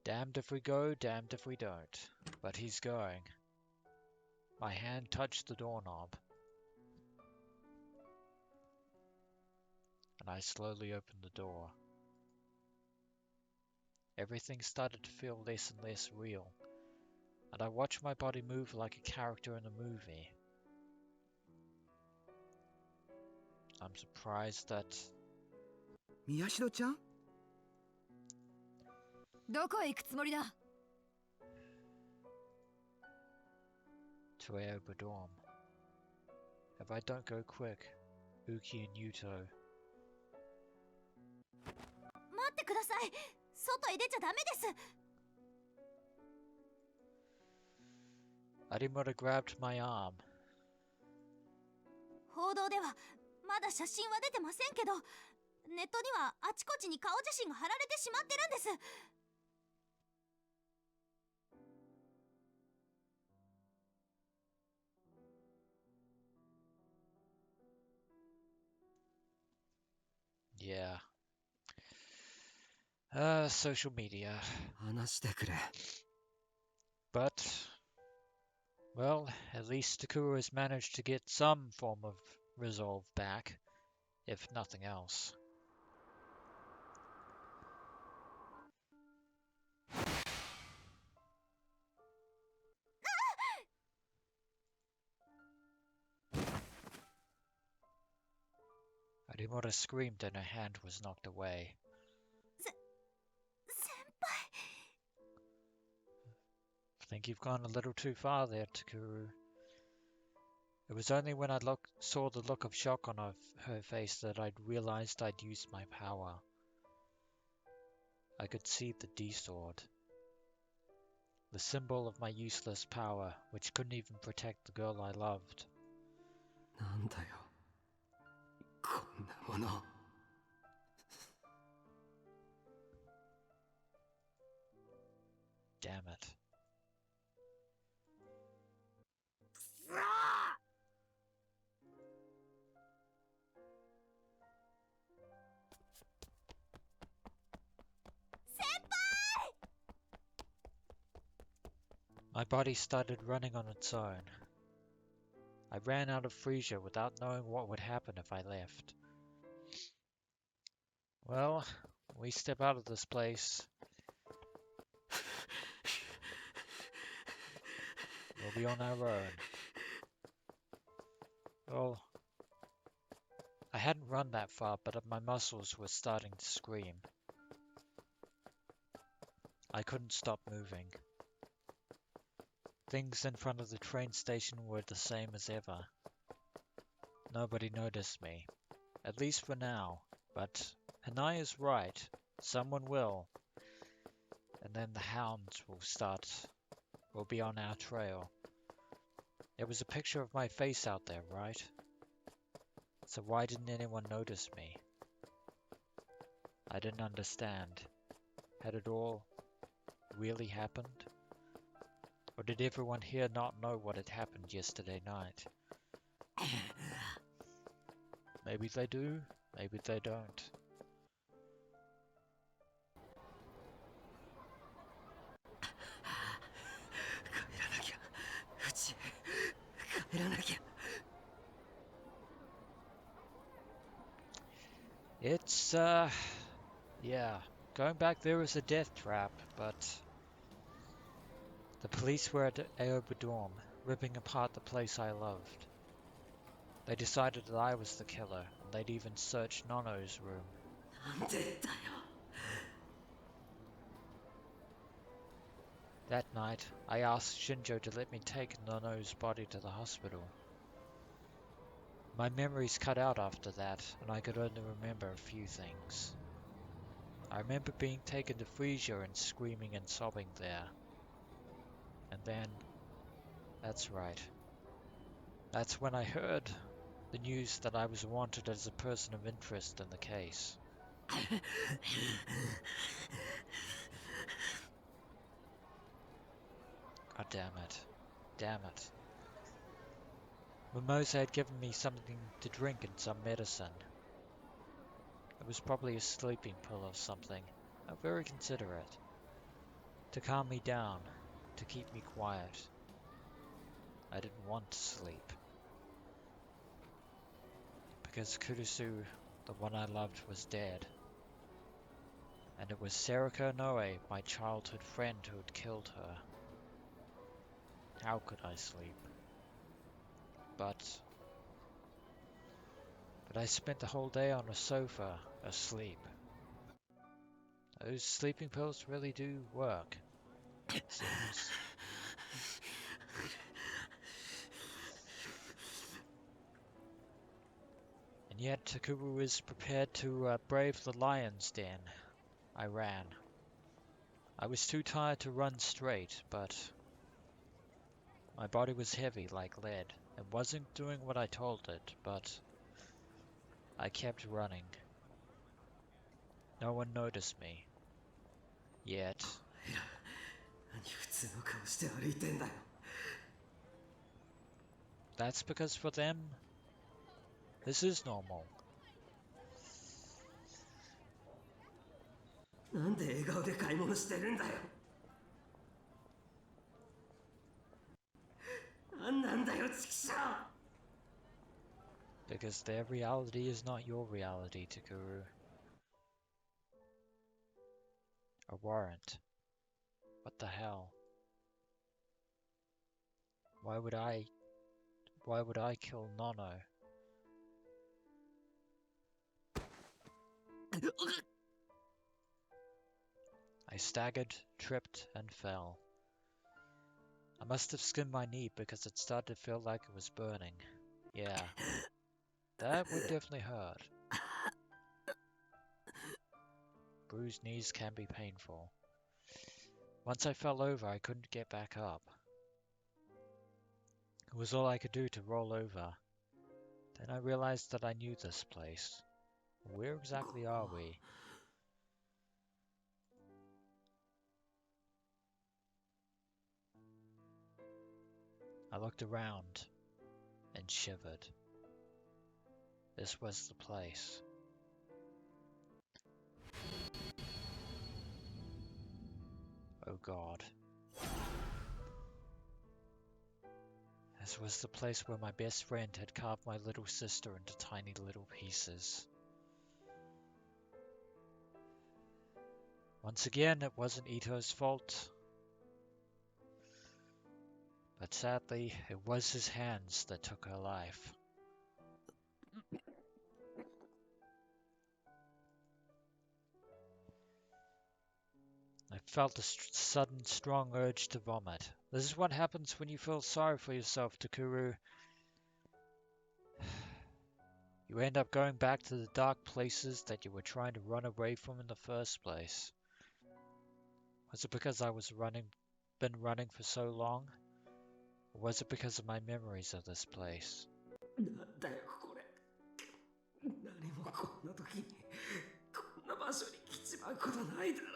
Damned if we go, damned if we don't. But he's going. My hand touched the doorknob. And I slowly opened the door. Everything started to feel less and less real, and I watched my body move like a character in a movie. I'm surprised that... 宮代ちゃん？どこへ行くつもりだ？ to Aoba Dorm. If I don't go quick, Uki and Yuto... 待ってください。外へ出ちゃダメです。 Arimura grabbed my arm. 報道ではまだ写真は出てませんけど、ネットにはあちこちに顔写真が貼られてしまってるんです。 Yeah. Social media. 話してくれ。 But, well, at least Takuru has managed to get some form of resolve back, if nothing else. Arimura screamed and her hand was knocked away. 先輩。 I think you've gone a little too far there, Takuru. It was only when I saw the look of shock on her face that I'd realized I'd used my power. I could see the D-sword. The symbol of my useless power, which couldn't even protect the girl I loved. なんだよ。こんなもの。 Damn it. My body started running on its own. I ran out of Freesia without knowing what would happen if I left. Well, we step out of this place. We'll be on our own. Well, I hadn't run that far, but my muscles were starting to scream. I couldn't stop moving. Things in front of the train station were the same as ever. Nobody noticed me, at least for now, but Hanai is right. Someone will. And then the hounds will be on our trail. There was a picture of my face out there, right? So why didn't anyone notice me? I didn't understand. Had it all really happened? Or did everyone here not know what had happened yesterday night? Maybe they do, maybe they don't. It's, yeah, going back there was a death trap, but the police were at Aoba Dorm, ripping apart the place I loved. They decided that I was the killer, and they'd even searched Nono's room. That night, I asked Shinjo to let me take Nono's body to the hospital. My memories cut out after that, and I could only remember a few things. I remember being taken to Freesia and screaming and sobbing there. And then, that's right. That's when I heard the news that I was wanted as a person of interest in the case. God damn it. Damn it. Mimosa had given me something to drink and some medicine. It was probably a sleeping pill or something. Very considerate. To calm me down, to keep me quiet. I didn't want to sleep. Because Kurusu, the one I loved, was dead. And it was Serika Noe, my childhood friend, who had killed her. How could I sleep? But I spent the whole day on a sofa, asleep. Those sleeping pills really do work. Seems. And yet Takuru is prepared to brave the lion's den. I ran. I was too tired to run straight, but my body was heavy like lead. It wasn't doing what I told it, but I kept running. No one noticed me. Yet. That's because for them, this is normal. Because their reality is not your reality, Takuru. A warrant. What the hell? Why would I kill Nono? I staggered, tripped, and fell. I must have skinned my knee because it started to feel like it was burning. Yeah, that would definitely hurt. Bruised knees can be painful. Once I fell over, I couldn't get back up. It was all I could do to roll over. Then I realized that I knew this place. Where exactly are we? I looked around and shivered. This was the place. Oh God. This was the place where my best friend had carved my little sister into tiny little pieces. Once again, it wasn't Ito's fault. But sadly, it was his hands that took her life. I felt a sudden strong urge to vomit. This is what happens when you feel sorry for yourself, Takuru. You end up going back to the dark places that you were trying to run away from in the first place. Was it because I was been running for so long? Or was it because of my memories of this place? なんだよこれ。何もこんな時にこんな場所に来ちまうことないだろう。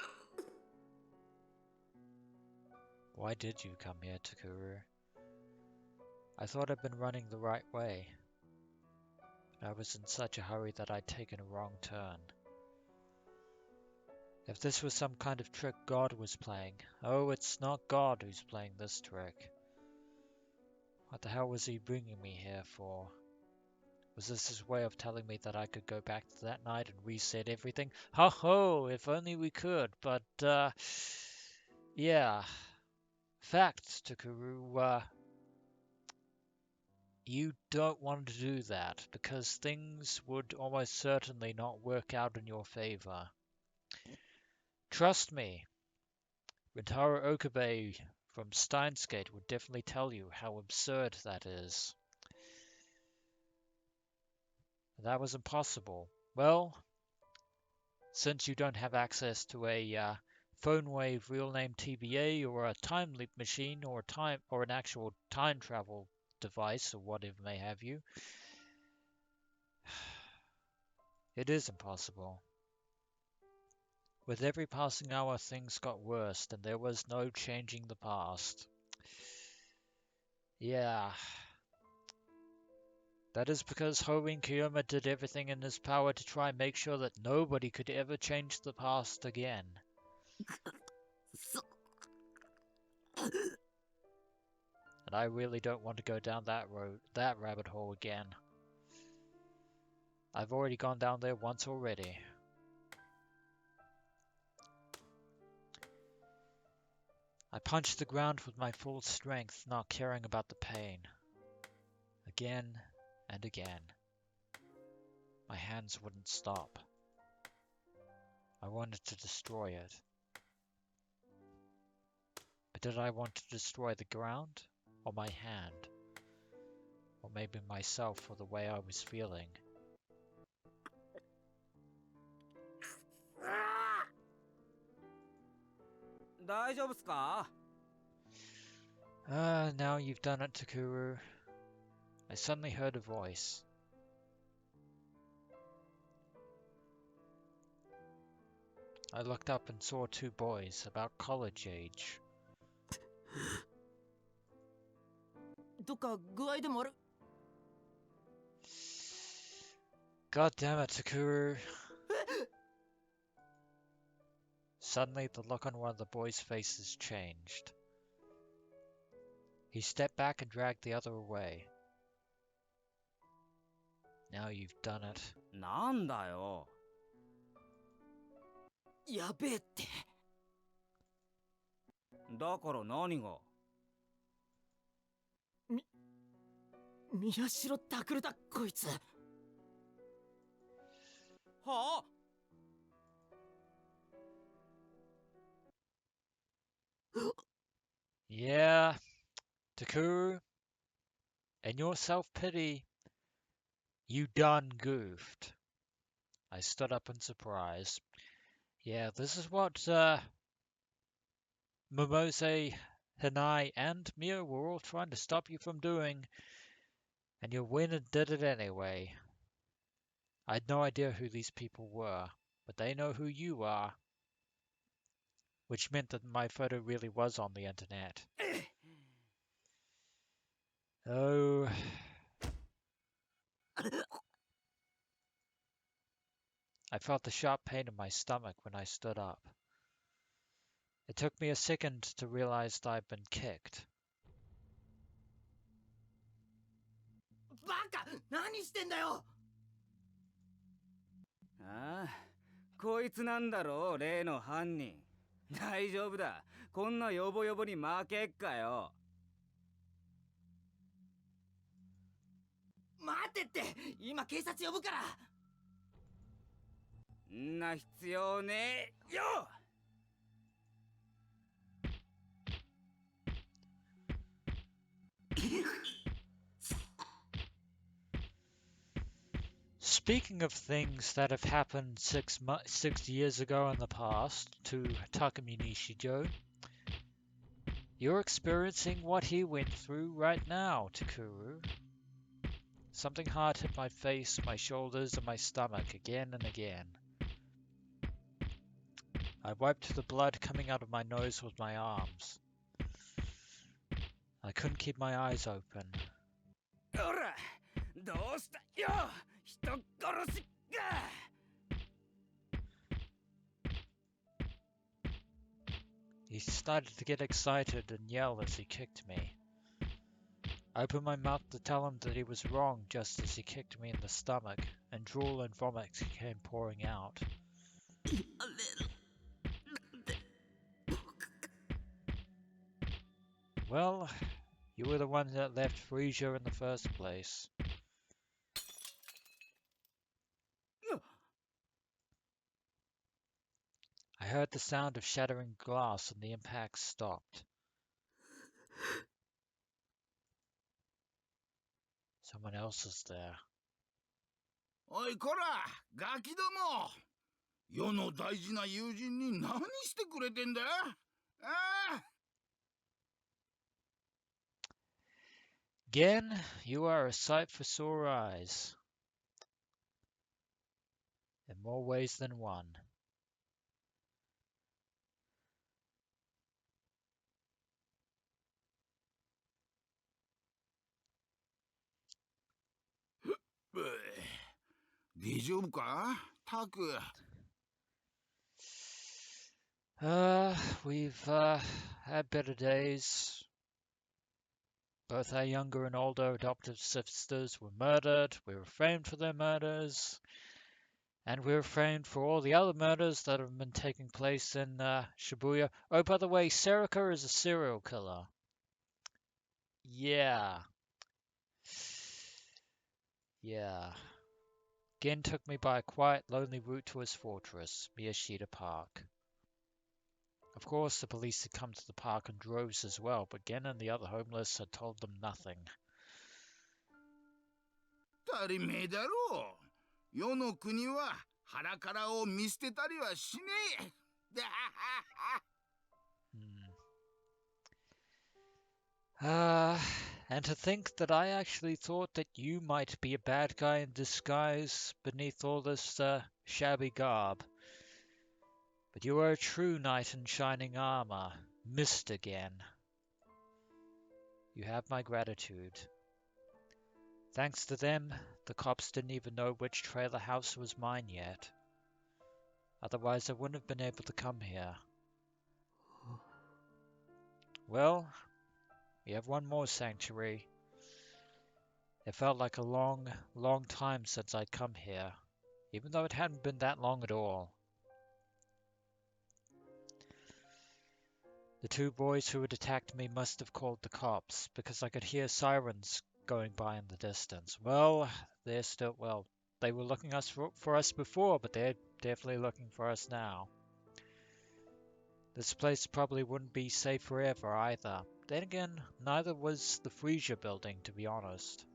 Why did you come here, Takuru? I thought I'd been running the right way. But I was in such a hurry that I'd taken a wrong turn. If this was some kind of trick God was playing, oh, it's not God who's playing this trick. What the hell was he bringing me here for? Was this his way of telling me that I could go back to that night and reset everything? Ho ho, if only we could, but, yeah. Fact, Takuru, you don't want to do that, because things would almost certainly not work out in your favor. Trust me, Rintaro Okabe from Steins Gate would definitely tell you how absurd that is. That was impossible. Well, since you don't have access to a phone wave real name TVA or a time leap machine or an actual time travel device or whatever may have you, it is impossible. With every passing hour, things got worse, and there was no changing the past. Yeah. That is because Horin Kiyoma did everything in his power to try and make sure that nobody could ever change the past again. And I really don't want to go down that rabbit hole again. I've already gone down there once already. I punched the ground with my full strength, not caring about the pain. Again and again. My hands wouldn't stop. I wanted to destroy it. But did I want to destroy the ground? Or my hand? Or maybe myself for the way I was feeling? Now you've done it, Takuru. I suddenly heard a voice. I looked up and saw two boys, about college age. どっか具合でもある? God damn it, Takuru. Suddenly, the look on one of the boys' faces changed. He stepped back and dragged the other away. Now you've done it. なんだよ。やべえって。だから何が？宮代拓だこいつ。はあYeah, Takuru, in your self-pity, you done goofed. I stood up in surprise. Yeah, this is what Momose, Hanai, and Mio were all trying to stop you from doing, and you went and did it anyway. I had no idea who these people were, but they know who you are. Which meant that my photo really was on the internet. Oh. I felt the sharp pain in my stomach when I stood up. It took me a second to realize that I'd been kicked. バカ、何してんだよ。ああ、こいつなんだろう、例の犯人。大丈夫だ、こんなヨボヨボに負けっかよ。待てって、今警察呼ぶから。んな必要ねえよ。Speaking of things that have happened 6 years ago in the past to Takumi Nishijo, you're experiencing what he went through right now, Takuru. Something hard hit my face, my shoulders, and my stomach again and again. I wiped the blood coming out of my nose with my arms. I couldn't keep my eyes open. ほら、どうしたよ、人殺しが。He started to get excited and yell as he kicked me. I opened my mouth to tell him that he was wrong just as he kicked me in the stomach, and drool and vomit came pouring out. Well, you were the one that left Freesia in the first place. I heard the sound of shattering glass and the impact stopped. Someone else is there. おいこら、ガキども。世の大事な友人に何してくれてんだ？ああ。Again, you are a sight for sore eyes. In more ways than one. 大丈夫か、タク。We've had better days. Both our younger and older adoptive sisters were murdered. We were framed for their murders. And we were framed for all the other murders that have been taking place in Shibuya. Oh, by the way, Serika is a serial killer. Yeah. Yeah. Gen took me by a quiet, lonely route to his fortress, Miyashita Park. Of course, the police had come to the park in droves as well, but Gen and the other homeless had told them nothing. 当たり前だろう。世の国は腹からを見捨てたりはしねえ。And to think that I actually thought that you might be a bad guy in disguise beneath all this shabby garb. But you are a true knight in shining armor, missed again. You have my gratitude. Thanks to them, the cops didn't even know which trailer house was mine yet. Otherwise, I wouldn't have been able to come here. Well, we have one more sanctuary. It felt like a long, long time since I'd come here, even though it hadn't been that long at all. The two boys who had attacked me must have called the cops, because I could hear sirens going by in the distance. Well, they were looking for us before, but they're definitely looking for us now. This place probably wouldn't be safe forever either. Then again, neither was the Freesia Building, to be honest.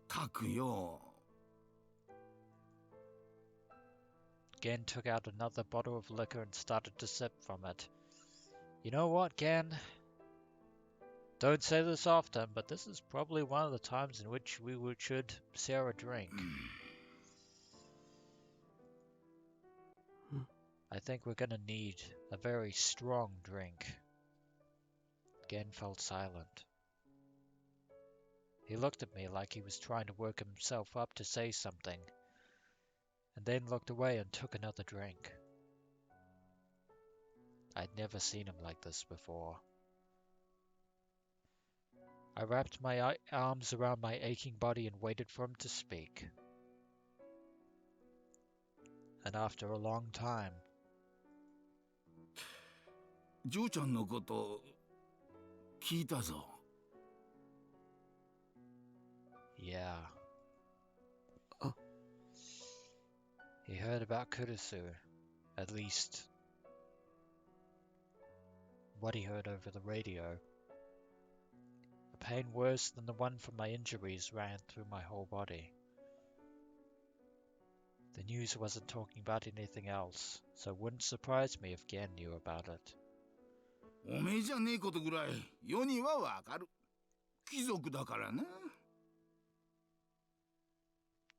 タクよ。Gen took out another bottle of liquor and started to sip from it. You know what, Gen? Don't say this often, but this is probably one of the times in which we should share a drink. I think we're gonna need a very strong drink. Gen felt silent. He looked at me like he was trying to work himself up to say something, and then looked away and took another drink. I'd never seen him like this before. I wrapped my arms around my aching body and waited for him to speak. And after a long time, 嬢ちゃんのこと聞いたぞ。 yeah. He heard about Kurusu, at least what he heard over the radio. A pain worse than the one from my injuries ran through my whole body. The news wasn't talking about anything else, so it wouldn't surprise me if Gen knew about it. おめえじゃねえことぐらい世にはわかる。貴族だからな。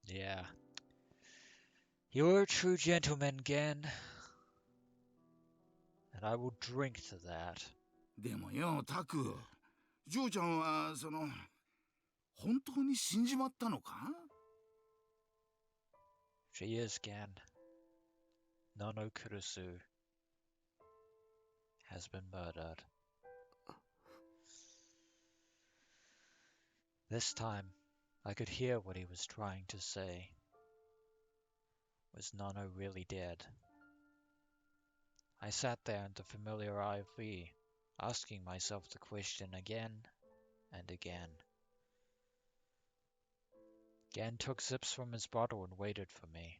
Yeah. You're a true gentleman, Gen. And I will drink to that. でもよ、タク、嬢ちゃんは本当に死んじまったのか？ She is, Gen. Nono Kurusu has been murdered. This time, I could hear what he was trying to say. Was Nono really dead? I sat there in the familiar IV, asking myself the question again and again. Gen took sips from his bottle and waited for me.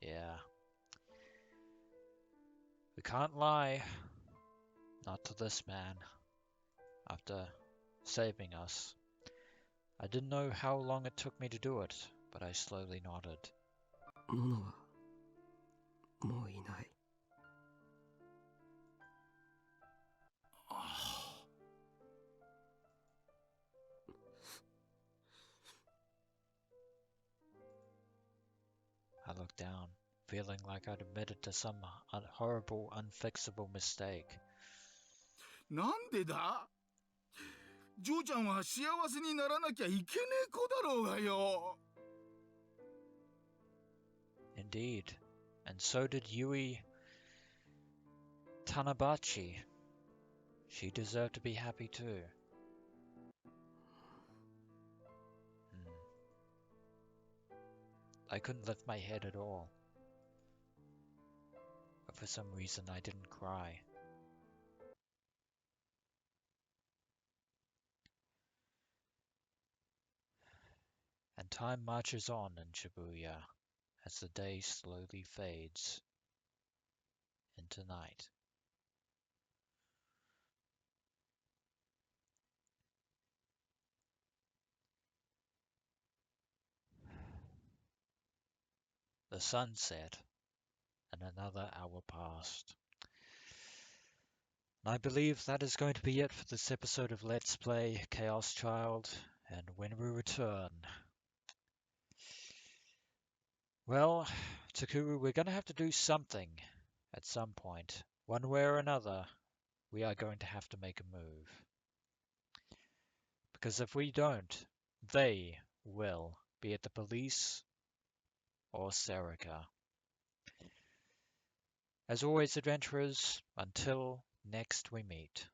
Yeah. We can't lie. Not to this man. After saving us. I didn't know how long it took me to do it, but I slowly nodded. モノはもういない。 I looked down, feeling like I'd admitted to some horrible, unfixable mistake. なんでだ？嬢ちゃんは幸せにならなきゃいけねえ子だろうがよ。 Indeed, and so did Yui Tanabachi. She deserved to be happy too. I couldn't lift my head at all. But for some reason I didn't cry. And time marches on in Shibuya as the day slowly fades into night. The sun set, and another hour passed. And I believe that is going to be it for this episode of Let's Play Chaos Child, and when we return... Well, Takuru, we're going to have to do something at some point. One way or another, we are going to have to make a move. Because if we don't, they will, be it the police or Serika. As always, adventurers, until next we meet.